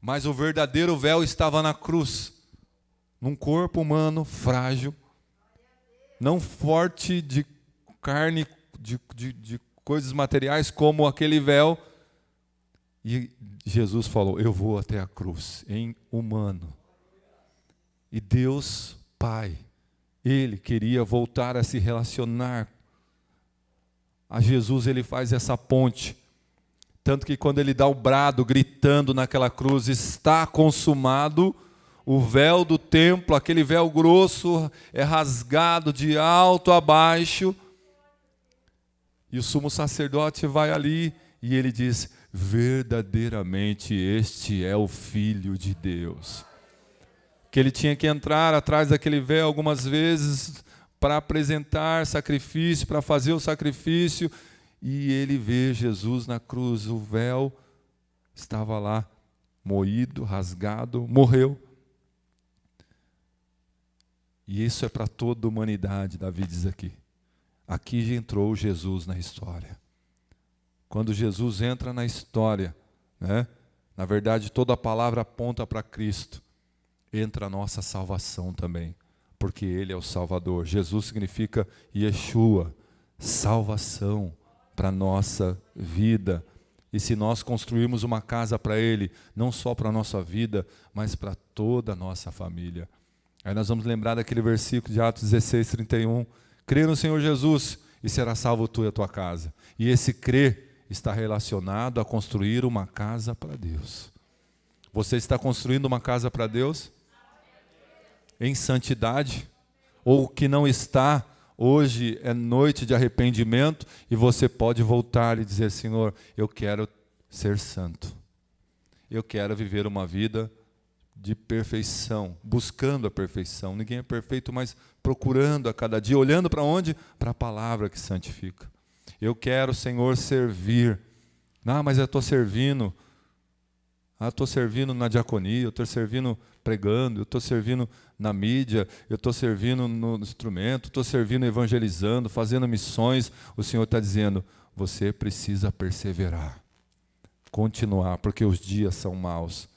mas o verdadeiro véu estava na cruz, num corpo humano frágil, não forte de carne, de coisas materiais como aquele véu. E Jesus falou, eu vou até a cruz, em humano. E Deus, Pai, Ele queria voltar a se relacionar. A Jesus ele faz essa ponte. Tanto que quando ele dá o brado, gritando naquela cruz, está consumado, o véu do templo, aquele véu grosso, é rasgado de alto a baixo. E o sumo sacerdote vai ali e ele diz, verdadeiramente este é o Filho de Deus. Que ele tinha que entrar atrás daquele véu algumas vezes para apresentar sacrifício, para fazer o sacrifício, e ele vê Jesus na cruz, o véu estava lá, moído, rasgado, morreu. E isso é para toda a humanidade, Davi diz aqui. Aqui já entrou Jesus na história. Quando Jesus entra na história, né, na verdade toda a palavra aponta para Cristo. Entra a nossa salvação também, porque Ele é o Salvador. Jesus significa Yeshua, salvação para a nossa vida. E se nós construirmos uma casa para Ele, não só para a nossa vida, mas para toda a nossa família. Aí nós vamos lembrar daquele versículo de Atos 16, 31. Crê no Senhor Jesus e será salvo tu e a tua casa. E esse crer está relacionado a construir uma casa para Deus. Você está construindo uma casa para Deus? Em santidade? Ou que não está? Hoje é noite de arrependimento e você pode voltar e dizer, Senhor, eu quero ser santo. Eu quero viver uma vida de perfeição, buscando a perfeição. Ninguém é perfeito, mas procurando a cada dia, olhando para onde? Para a palavra que santifica. Eu quero, Senhor, servir. Ah, mas eu estou servindo. Ah, estou servindo na diaconia, eu estou servindo pregando, eu estou servindo na mídia, eu estou servindo no instrumento, estou servindo evangelizando, fazendo missões. O Senhor está dizendo, você precisa perseverar, continuar, porque os dias são maus.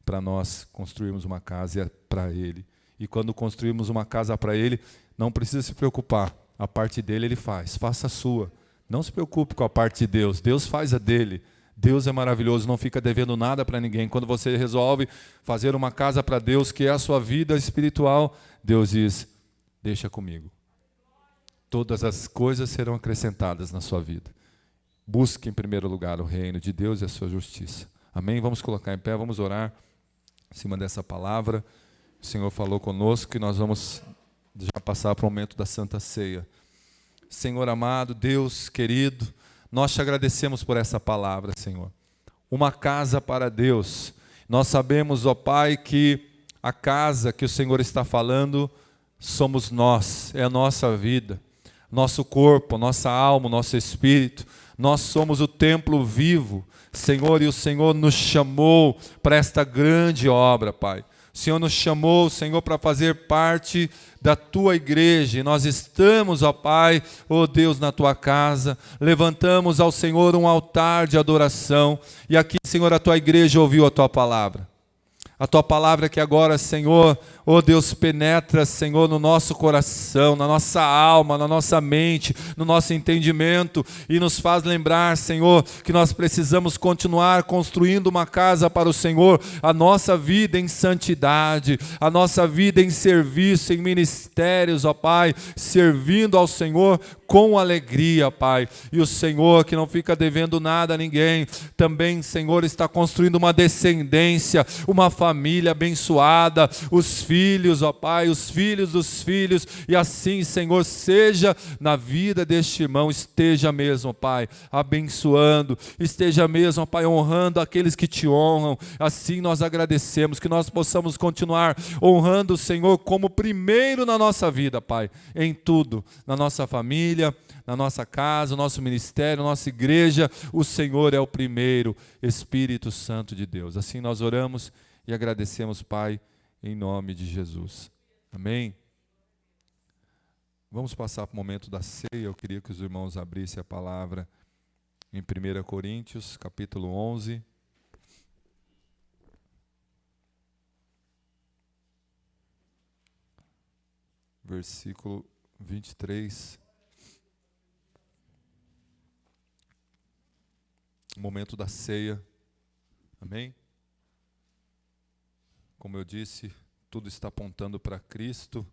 Para nós construirmos uma casa para Ele. E quando construirmos uma casa para Ele, não precisa se preocupar. A parte dele Ele faz, faça a sua. Não se preocupe com a parte de Deus, Deus faz a dele. Deus é maravilhoso, não fica devendo nada para ninguém. Quando você resolve fazer uma casa para Deus, que é a sua vida espiritual, Deus diz, deixa comigo. Todas as coisas serão acrescentadas na sua vida. Busque em primeiro lugar o reino de Deus e a sua justiça. Amém? Vamos colocar em pé, vamos orar em cima dessa palavra. O Senhor falou conosco e nós vamos já passar para o momento da Santa Ceia. Senhor amado, Deus querido, nós te agradecemos por essa palavra, Senhor. Uma casa para Deus. Nós sabemos, ó Pai, que a casa que o Senhor está falando somos nós, é a nossa vida, nosso corpo, nossa alma, nosso espírito. Nós somos o templo vivo, Senhor, e o Senhor nos chamou para esta grande obra, Pai. O Senhor nos chamou, Senhor, para fazer parte da Tua igreja. E nós estamos, ó Pai, ó Deus, na Tua casa. Levantamos ao Senhor um altar de adoração. E aqui, Senhor, a Tua igreja ouviu a Tua palavra. A Tua palavra que agora, Senhor, ó Deus, penetra, Senhor, no nosso coração, na nossa alma, na nossa mente, no nosso entendimento e nos faz lembrar, Senhor, que nós precisamos continuar construindo uma casa para o Senhor, a nossa vida em santidade, a nossa vida em serviço, em ministérios, ó Pai, servindo ao Senhor com alegria, Pai. E o Senhor, que não fica devendo nada a ninguém, também, Senhor, está construindo uma descendência, uma família abençoada, os filhos, ó Pai, os filhos dos filhos, e assim, Senhor, seja na vida deste irmão, esteja mesmo, Pai, abençoando, esteja mesmo, Pai, honrando aqueles que te honram. Assim nós agradecemos, que nós possamos continuar honrando o Senhor como primeiro na nossa vida, Pai, em tudo, na nossa família, na nossa casa, no nosso ministério, na nossa igreja, o Senhor é o primeiro, Espírito Santo de Deus. Assim nós oramos e agradecemos, Pai, em nome de Jesus. Amém? Vamos passar para o momento da ceia. Eu queria que os irmãos abrissem a palavra em 1 Coríntios, capítulo 11. Versículo 23. Momento da ceia. Amém? Como eu disse, tudo está apontando para Cristo.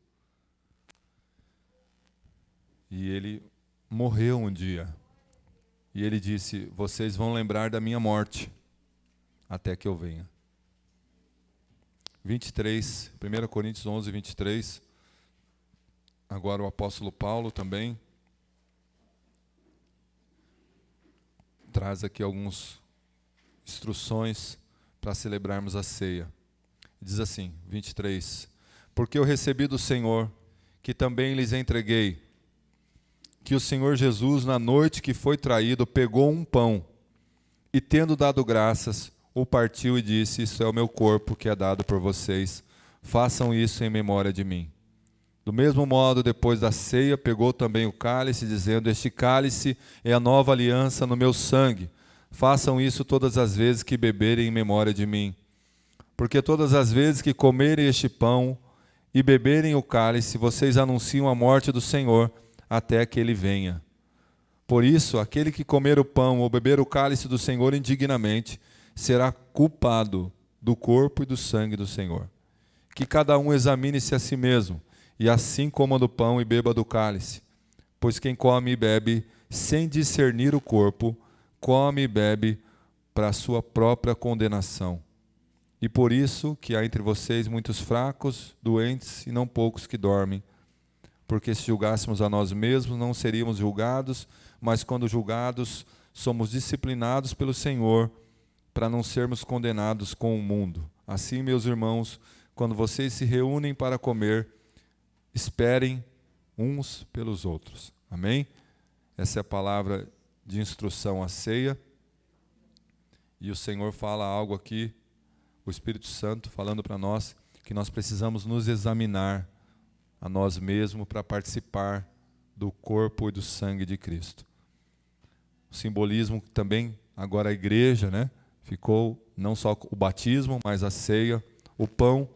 E Ele morreu um dia. E Ele disse, vocês vão lembrar da minha morte, até que eu venha. 23, 1 Coríntios 11, 23. Agora o apóstolo Paulo também traz aqui algumas instruções para celebrarmos a ceia. Diz assim, 23, porque eu recebi do Senhor, que também lhes entreguei, que o Senhor Jesus, na noite que foi traído, pegou um pão, e tendo dado graças, o partiu e disse, isso é o meu corpo que é dado por vocês, façam isso em memória de mim. Do mesmo modo, depois da ceia, pegou também o cálice, dizendo, este cálice é a nova aliança no meu sangue, façam isso todas as vezes que beberem em memória de mim. Porque todas as vezes que comerem este pão e beberem o cálice, vocês anunciam a morte do Senhor até que Ele venha. Por isso, aquele que comer o pão ou beber o cálice do Senhor indignamente, será culpado do corpo e do sangue do Senhor. Que cada um examine-se a si mesmo, e assim coma do pão e beba do cálice. Pois quem come e bebe sem discernir o corpo, come e bebe para a sua própria condenação. E por isso que há entre vocês muitos fracos, doentes e não poucos que dormem. Porque se julgássemos a nós mesmos, não seríamos julgados, mas quando julgados, somos disciplinados pelo Senhor, para não sermos condenados com o mundo. Assim, meus irmãos, quando vocês se reúnem para comer, esperem uns pelos outros. Amém? Essa é a palavra de instrução à ceia. E o Senhor fala algo aqui o Espírito Santo falando para nós que nós precisamos nos examinar a nós mesmos para participar do corpo e do sangue de Cristo. O simbolismo também, agora a igreja, né? Ficou não só o batismo, mas a ceia, o pão,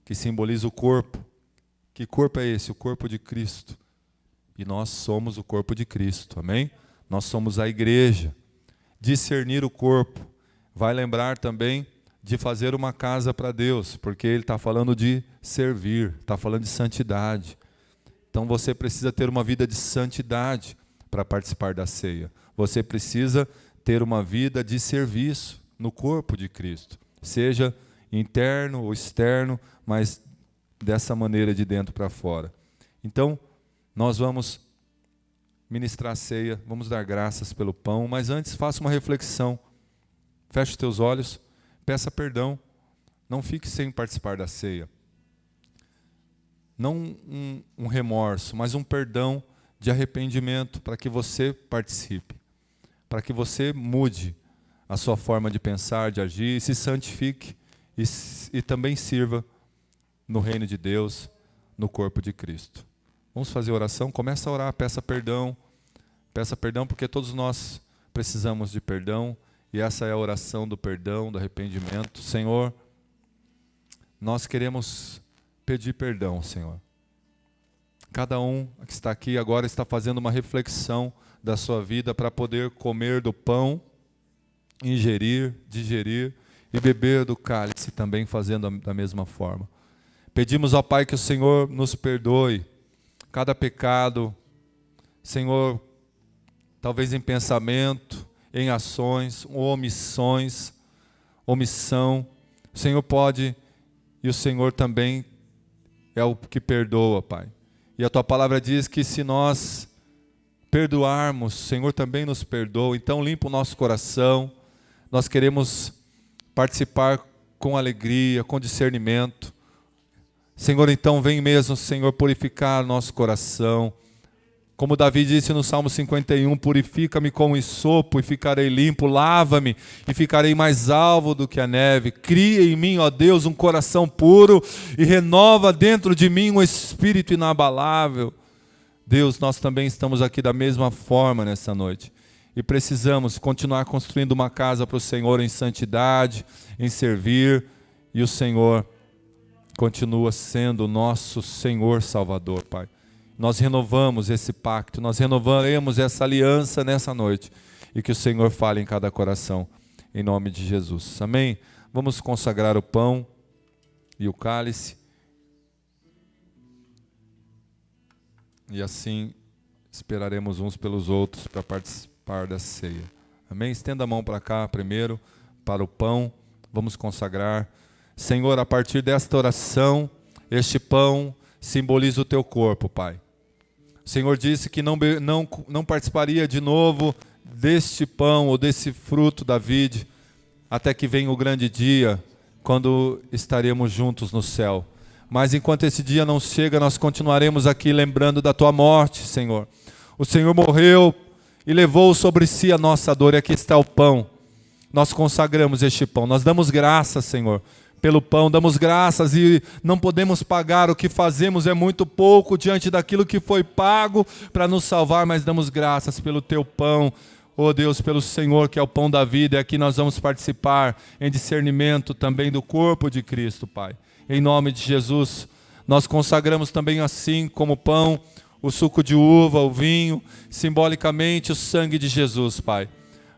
que simboliza o corpo. Que corpo é esse? O corpo de Cristo. E nós somos o corpo de Cristo, amém? Nós somos a igreja. Discernir o corpo. Vai lembrar também de fazer uma casa para Deus, porque ele está falando de servir, está falando de santidade. Então você precisa ter uma vida de santidade para participar da ceia. Você precisa ter uma vida de serviço no corpo de Cristo, seja interno ou externo, mas dessa maneira de dentro para fora. Então, nós vamos ministrar a ceia, vamos dar graças pelo pão, mas antes faça uma reflexão. Feche os teus olhos, peça perdão, não fique sem participar da ceia. Não um remorso, mas um perdão de arrependimento para que você participe, para que você mude a sua forma de pensar, de agir, se santifique e também sirva no reino de Deus, no corpo de Cristo. Vamos fazer oração? Começa a orar, peça perdão porque todos nós precisamos de perdão e essa é a oração do perdão, do arrependimento. Senhor, nós queremos pedir perdão, Senhor. Cada um que está aqui agora está fazendo uma reflexão da sua vida para poder comer do pão, ingerir, digerir e beber do cálice também fazendo da mesma forma. Pedimos ao Pai que o Senhor nos perdoe cada pecado, Senhor, talvez em pensamento, em ações, omissão. O Senhor pode e o Senhor também é o que perdoa, Pai. E a Tua palavra diz que se nós perdoarmos, o Senhor também nos perdoa. Então limpa o nosso coração. Nós queremos participar com alegria, com discernimento. Senhor, então vem mesmo, Senhor, purificar nosso coração. Como Davi disse no Salmo 51, purifica-me com hisopo e ficarei limpo, lava-me e ficarei mais alvo do que a neve. Cria em mim, ó Deus, um coração puro e renova dentro de mim um espírito inabalável. Deus, nós também estamos aqui da mesma forma nessa noite e precisamos continuar construindo uma casa para o Senhor em santidade, em servir, e o Senhor continua sendo o nosso Senhor Salvador, Pai. Nós renovamos esse pacto, nós renovaremos essa aliança nessa noite. E que o Senhor fale em cada coração, em nome de Jesus. Amém? Vamos consagrar o pão e o cálice. E assim esperaremos uns pelos outros para participar da ceia. Amém? Estenda a mão para cá primeiro, para o pão. Vamos consagrar. Senhor, a partir desta oração, este pão simboliza o Teu corpo, Pai. O Senhor disse que não participaria de novo deste pão ou desse fruto da vide, até que venha o grande dia, quando estaremos juntos no céu. Mas enquanto esse dia não chega, nós continuaremos aqui lembrando da Tua morte, Senhor. O Senhor morreu e levou sobre si a nossa dor, e aqui está o pão. Nós consagramos este pão, nós damos graças, Senhor, pelo pão, damos graças e não podemos pagar, o que fazemos é muito pouco diante daquilo que foi pago para nos salvar, mas damos graças pelo Teu pão, ó Deus, pelo Senhor que é o pão da vida, e aqui nós vamos participar em discernimento também do corpo de Cristo, Pai. Em nome de Jesus, nós consagramos também assim como pão, o suco de uva, o vinho, simbolicamente o sangue de Jesus, Pai.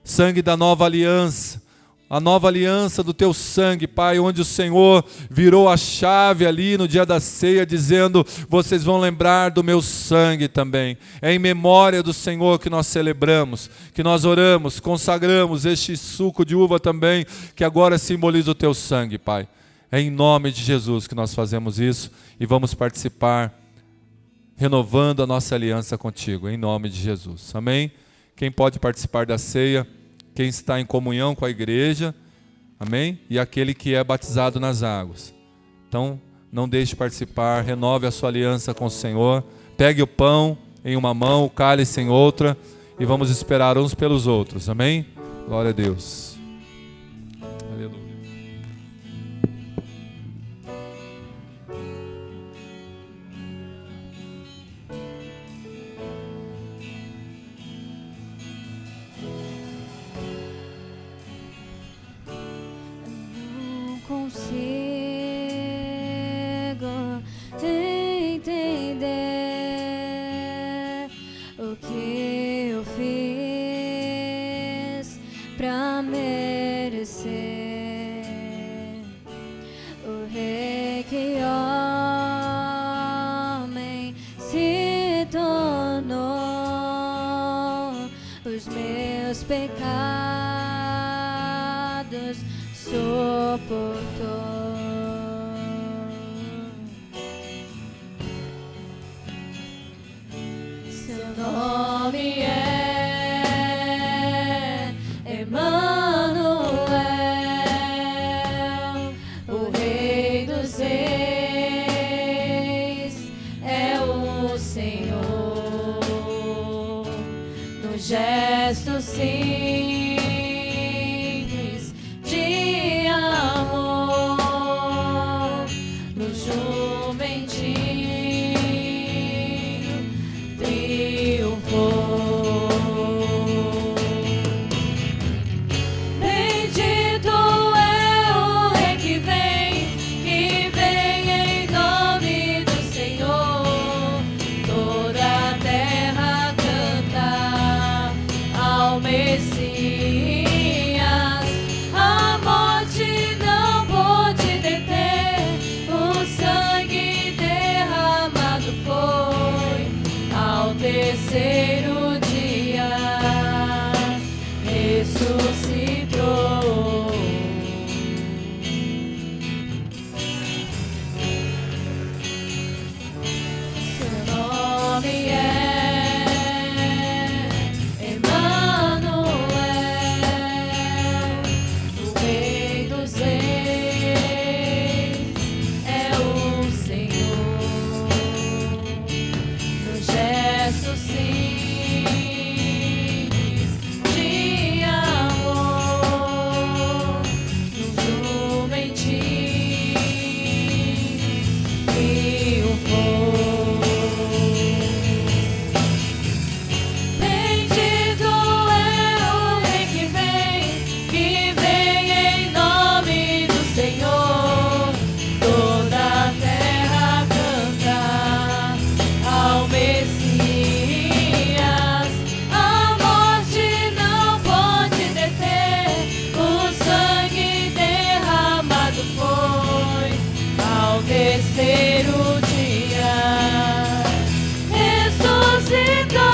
Sangue da nova aliança, a nova aliança do Teu sangue, Pai, onde o Senhor virou a chave ali no dia da ceia, dizendo, vocês vão lembrar do meu sangue também. É em memória do Senhor que nós celebramos, que nós oramos, consagramos este suco de uva também, que agora simboliza o Teu sangue, Pai. É em nome de Jesus que nós fazemos isso e vamos participar, renovando a nossa aliança contigo, em nome de Jesus. Amém? Quem pode participar da ceia? Quem está em comunhão com a igreja, amém? E aquele que é batizado nas águas. Então, não deixe de participar, renove a sua aliança com o Senhor. Pegue o pão em uma mão, o cálice em outra, e vamos esperar uns pelos outros, amém? Glória a Deus. Aleluia. entender o que eu fiz pra merecer o rei que homem se tornou, os meus pecados suportou. Seu nome é Emanuel, o Rei dos Reis é o Senhor. No gesto simples de amor, no jumentinho triunfou. Bendito é o Rei que vem em nome do Senhor. Toda a terra canta ao Messias. A morte não pôde deter, o sangue derramado foi. Ao terceiro dia ressuscitou. Seu nome é Emanuel, o Rei dos Reis é o Senhor. No gesto simples de amor, no jumentinho triunfou. Bendito é o Rei que vem em nome do Senhor. Toda a terra canta ao Messias. A morte não pode deter, o sangue derramado foi. Ao terceiro dia ressuscitou.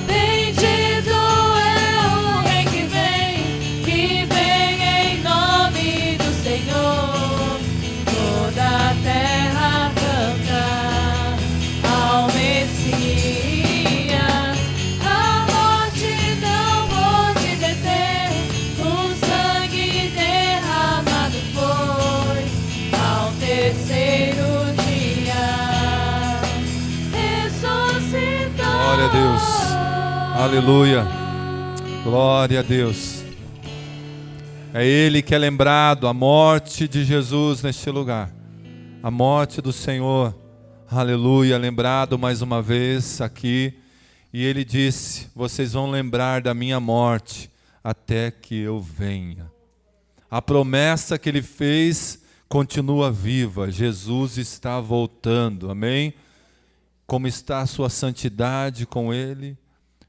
Bendito é o Rei que vem em nome do Senhor. Toda a terra canta ao Messias. A morte não pôde deter, o sangue derramado foi. Ao terceiro dia ressuscitou. Glória a Deus. Aleluia. Glória a Deus. É Ele que é lembrado, a morte de Jesus neste lugar. A morte do Senhor. Aleluia. Lembrado mais uma vez aqui. E Ele disse: vocês vão lembrar da minha morte até que eu venha. A promessa que Ele fez continua viva. Jesus está voltando. Amém? Como está a sua santidade com Ele?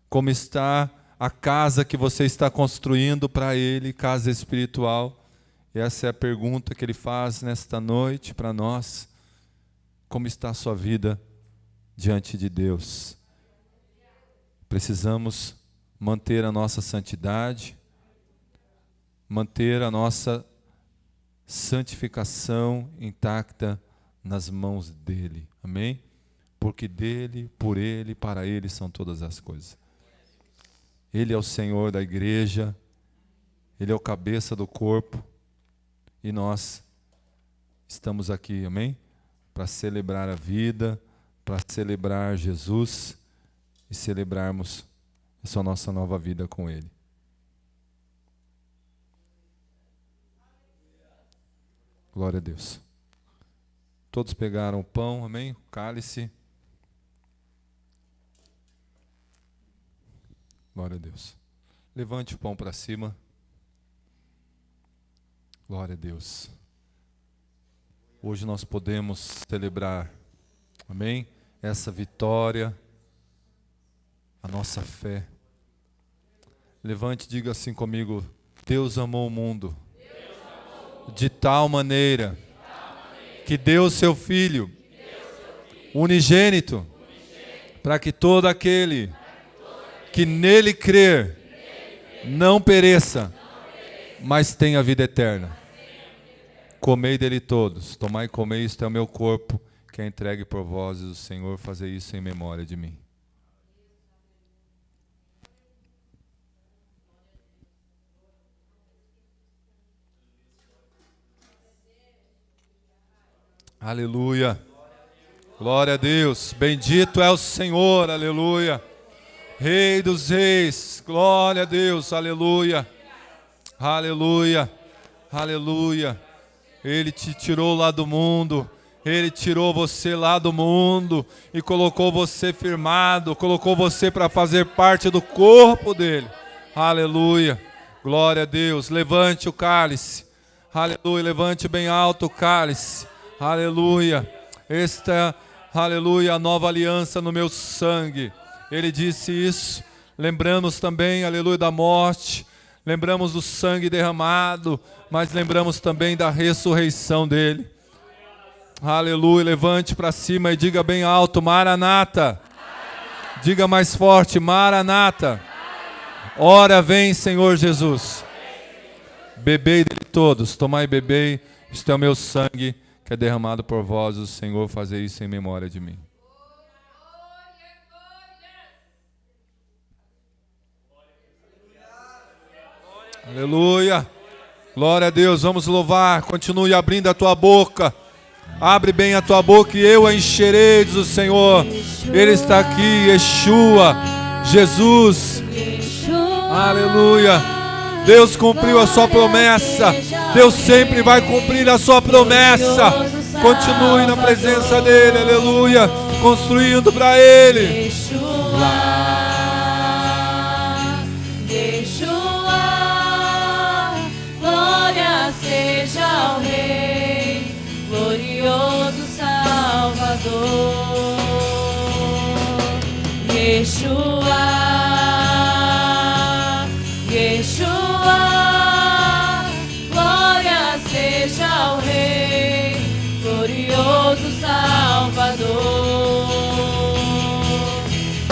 Como está a casa que você está construindo para Ele, casa espiritual? Essa é a pergunta que Ele faz nesta noite para nós. Como está a sua vida diante de Deus? Precisamos manter a nossa santidade, manter a nossa santificação intacta nas mãos dEle. Amém? Porque dEle, por Ele, para Ele são todas as coisas. Ele é o Senhor da igreja, Ele é o cabeça do corpo, e nós estamos aqui, amém? Para celebrar a vida, para celebrar Jesus e celebrarmos essa nossa nova vida com Ele. Glória a Deus. Todos pegaram o pão, amém? O cálice. Glória a Deus. Levante o pão para cima. Glória a Deus. hoje nós podemos celebrar, amém? Essa vitória, a nossa fé. Levante e diga assim comigo: Deus amou o mundo de tal maneira que deu o seu Filho unigênito, para que todo aquele que nele crer não pereça, mas tenha vida eterna. Comei dele todos, tomai e comei, isto é o meu corpo, que é entregue por vós, e o Senhor fazer isso em memória de mim. Aleluia. Glória a Deus. Bendito é o Senhor. Aleluia. Rei dos reis. Glória a Deus. Aleluia. Aleluia. Aleluia. Ele te tirou lá do mundo. Ele tirou você lá do mundo e colocou você firmado, colocou você para fazer parte do corpo dele. Aleluia. Glória a Deus. Levante o cálice. Aleluia. Levante bem alto o cálice. Aleluia. Esta, aleluia, a nova aliança no meu sangue. Ele disse isso. Lembramos também, aleluia, da morte. Lembramos do sangue derramado, mas lembramos também da ressurreição dele. Aleluia. Levante para cima e diga bem alto: Maranata. Diga mais forte: Maranata. Ora vem, Senhor Jesus. Bebei dele todos, tomai e bebei. Isto é o meu sangue, que é derramado por vós, o Senhor fazer isso em memória de mim. Aleluia. Glória a Deus. Vamos louvar. Continue abrindo a tua boca. Abre bem a tua boca e eu a encherei, diz o Senhor. Ele está aqui, Yeshua, Jesus. Aleluia. Deus cumpriu a sua promessa. Deus sempre vai cumprir a sua promessa. Continue na presença dele, aleluia, construindo para ele. Yeshua, glória seja ao Rei, glorioso Salvador. Yeshua, glória seja ao Rei, glorioso Salvador.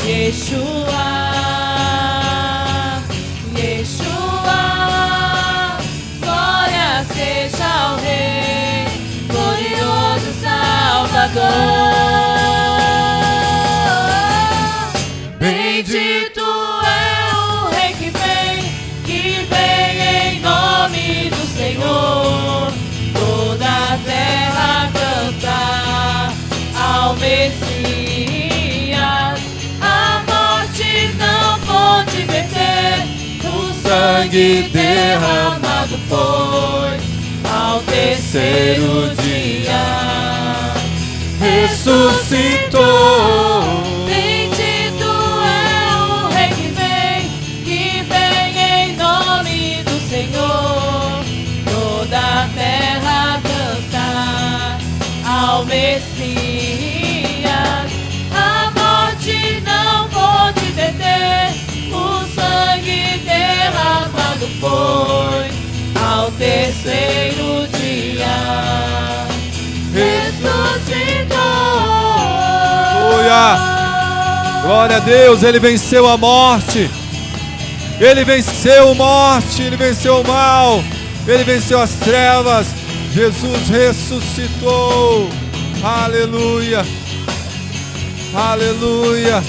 Yeshua, glória seja ao Rei, glorioso Salvador. Bendito é o Rei que vem em nome do Senhor. Toda a terra canta ao Messias. A morte não pôde deter, o sangue derramado foi ao terceiro dia. Ressuscitou. Bendito é o Rei que vem em nome do Senhor. Toda a terra canta ao Messias. A morte não pôde deter, o sangue derramado foi ao terceiro dia. Ressuscitou. Aleluia. Glória a Deus. Ele venceu a morte. Ele venceu a morte. Ele venceu o mal. Ele venceu as trevas. Jesus ressuscitou. Aleluia. Aleluia.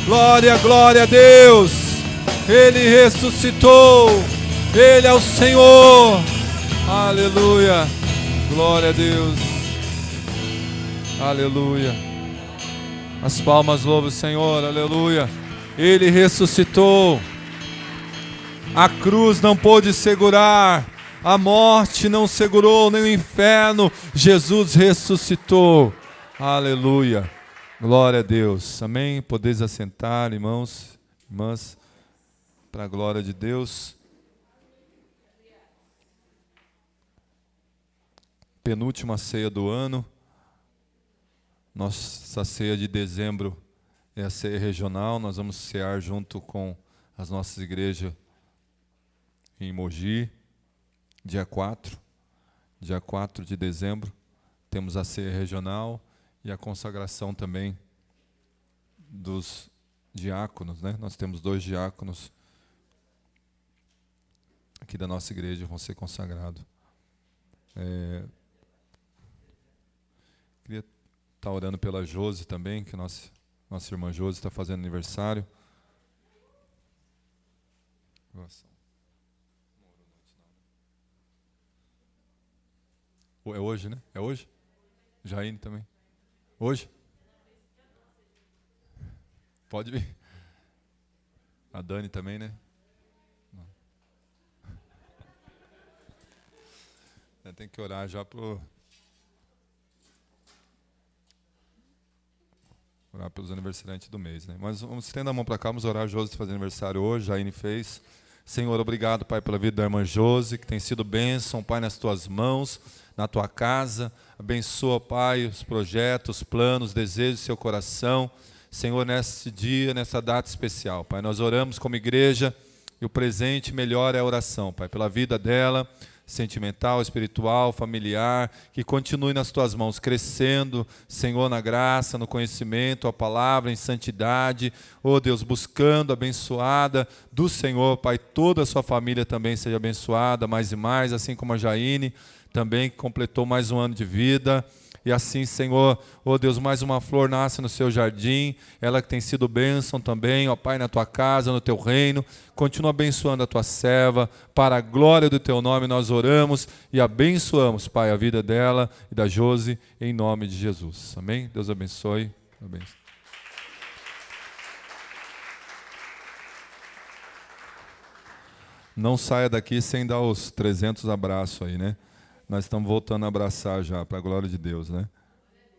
Glória, glória a Deus. Ele ressuscitou. Ele é o Senhor. Aleluia. Glória a Deus. Aleluia. As palmas louvam o Senhor. Aleluia. Ele ressuscitou. A cruz não pôde segurar. A morte não segurou, nem o inferno. Jesus ressuscitou. Aleluia. Glória a Deus. Amém. Podeis assentar, irmãos, irmãs, para a glória de Deus. penúltima ceia do ano. Nossa ceia de dezembro é a ceia regional. Nós vamos cear junto com as nossas igrejas em Mogi, dia 4 de dezembro. Temos a ceia regional e a consagração também dos diáconos, né? Nós temos 2 diáconos aqui da nossa igreja que vão ser consagrados. Queria estar orando pela Josi também, que nossa irmã Josi está fazendo aniversário. É hoje, né? É hoje? Jaine também. Hoje? Pode vir. A Dani também, né? Tem que orar já orar pelos aniversariantes do mês, né? Mas vamos estender a mão para cá, vamos orar. Josi faz aniversário hoje, Jaine fez. Senhor, obrigado, Pai, pela vida da irmã Josi, que tem sido bênção, Pai, nas tuas mãos, na tua casa. Abençoa, Pai, os projetos, os planos, os desejos do seu coração. Senhor, nesse dia, nessa data especial, Pai, nós oramos como igreja e o presente melhor é a oração, Pai, pela vida dela, sentimental, espiritual, familiar, que continue nas tuas mãos, crescendo, Senhor, na graça, no conhecimento, a palavra, em santidade, oh Deus, buscando, abençoada do Senhor, Pai, toda a sua família também seja abençoada, mais e mais, assim como a Jaine, também que completou mais um ano de vida. E assim, Senhor, ó Deus, mais uma flor nasce no seu jardim, ela que tem sido bênção também, ó Pai, na tua casa, no teu reino, continua abençoando a tua serva, para a glória do teu nome nós oramos e abençoamos, Pai, a vida dela e da Josi, em nome de Jesus. Amém? Deus abençoe. Não saia daqui sem dar os 300 abraços aí, né? Nós estamos voltando a abraçar já, para a glória de Deus, né?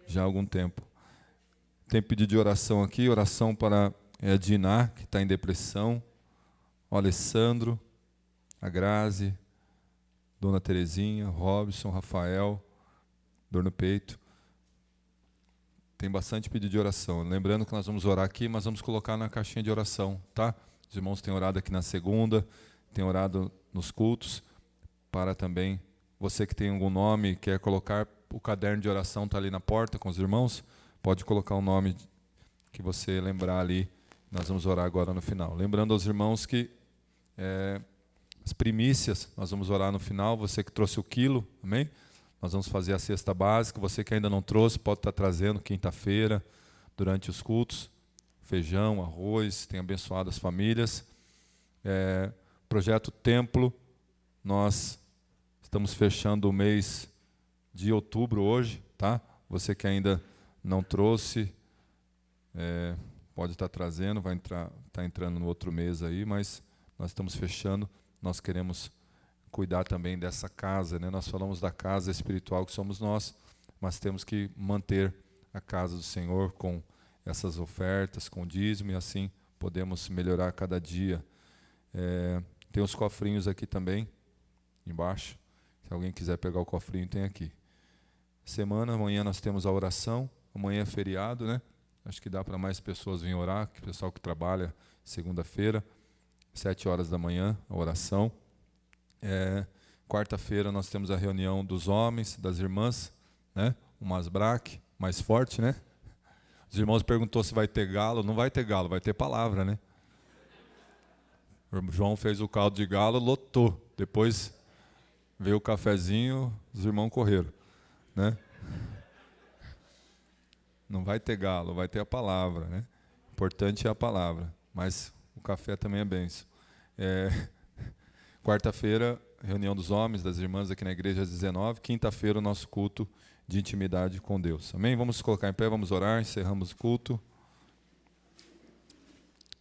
Já há algum tempo. Tem pedido de oração aqui, oração para a Diná, que está em depressão, o Alessandro, a Grazi, Dona Terezinha, Robson, Rafael, dor no peito. Tem bastante pedido de oração. Lembrando que nós vamos orar aqui, mas vamos colocar na caixinha de oração, tá? Os irmãos têm orado aqui na segunda, têm orado nos cultos, para também... Você que tem algum nome, quer colocar, o caderno de oração está ali na porta com os irmãos, pode colocar o nome que você lembrar ali, nós vamos orar agora no final. Lembrando aos irmãos que as primícias, nós vamos orar no final, você que trouxe o quilo, amém? Nós vamos fazer a cesta básica, você que ainda não trouxe, pode estar trazendo quinta-feira, durante os cultos, feijão, arroz, tem abençoado as famílias. Projeto Templo, nós... Estamos fechando o mês de outubro hoje, tá? Você que ainda não trouxe, pode estar trazendo, está entrando no outro mês aí, mas nós estamos fechando. Nós queremos cuidar também dessa casa, né? Nós falamos da casa espiritual que somos nós, mas temos que manter a casa do Senhor com essas ofertas, com dízimo, e assim podemos melhorar cada dia. Tem os cofrinhos aqui também, embaixo. Se alguém quiser pegar o cofrinho, tem aqui. Amanhã nós temos a oração. Amanhã é feriado, né? Acho que dá para mais pessoas virem orar, que o pessoal que trabalha segunda-feira, 7 horas da manhã, a oração. Quarta-feira nós temos a reunião dos homens, das irmãs, né? O Masbraque, mais forte, né? Os irmãos perguntou se vai ter galo. Não vai ter galo, vai ter palavra, né? O João fez o caldo de galo, lotou. Depois... veio o cafezinho, os irmãos correram, né? Não vai ter galo, vai ter a palavra, né? Importante é a palavra, mas o café também é bênção. Quarta-feira, reunião dos homens, das irmãs aqui na igreja às 19h. Quinta-feira, o nosso culto de intimidade com Deus. Amém? Vamos colocar em pé, vamos orar, encerramos o culto.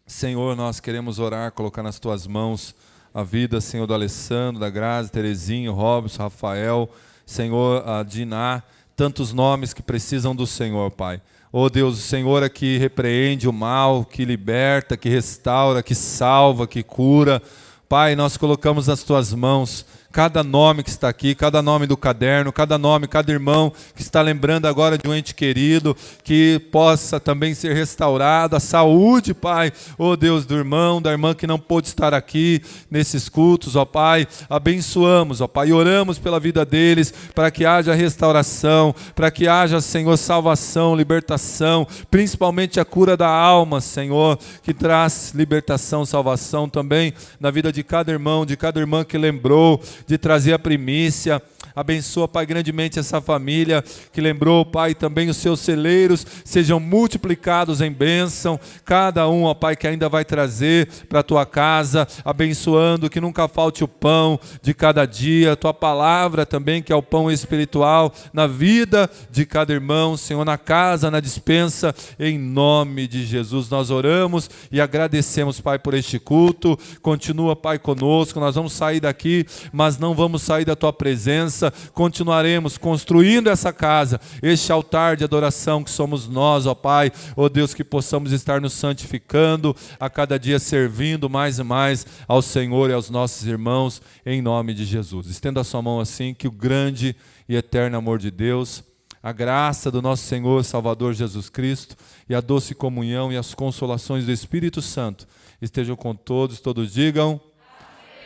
Senhor, nós queremos orar, colocar nas tuas mãos a vida, Senhor, do Alessandro, da Grazi, Terezinho, Robson, Rafael, Senhor, a Diná, tantos nomes que precisam do Senhor, Pai. Oh Deus, o Senhor é que repreende o mal, que liberta, que restaura, que salva, que cura. Pai, nós colocamos nas tuas mãos cada nome que está aqui, cada nome do caderno, cada nome, cada irmão que está lembrando agora de um ente querido, que possa também ser restaurada a saúde, Pai, ó Deus, do irmão, da irmã que não pôde estar aqui nesses cultos, ó Pai, abençoamos, ó Pai, e oramos pela vida deles, para que haja restauração, para que haja, Senhor, salvação, libertação, principalmente a cura da alma, Senhor, que traz libertação, salvação também na vida de cada irmão, de cada irmã que lembrou de trazer a primícia. Abençoa, Pai, grandemente essa família que lembrou, Pai, também os seus celeiros sejam multiplicados em bênção, cada um, ó Pai, que ainda vai trazer para a tua casa, abençoando que nunca falte o pão de cada dia, a tua palavra também, que é o pão espiritual, na vida de cada irmão, Senhor, na casa, na despensa, em nome de Jesus nós oramos e agradecemos, Pai, por este culto. Continua, Pai, conosco, nós vamos sair daqui, mas não vamos sair da tua presença. Continuaremos construindo essa casa, este altar de adoração que somos nós, ó Pai, ó Deus, que possamos estar nos santificando, a cada dia servindo mais e mais ao Senhor e aos nossos irmãos, em nome de Jesus. Estenda a sua mão assim, que o grande e eterno amor de Deus, a graça do nosso Senhor Salvador Jesus Cristo e a doce comunhão e as consolações do Espírito Santo estejam com todos digam, amém.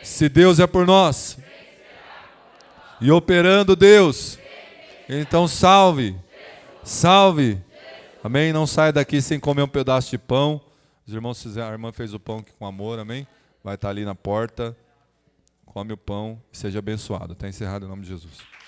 Se Deus é por nós, e operando Deus, então salve, amém? Não saia daqui sem comer um pedaço de pão. Os irmãos fizeram, a irmã fez o pão aqui com amor, amém? Vai estar ali na porta, come o pão e seja abençoado. Está encerrado em nome de Jesus.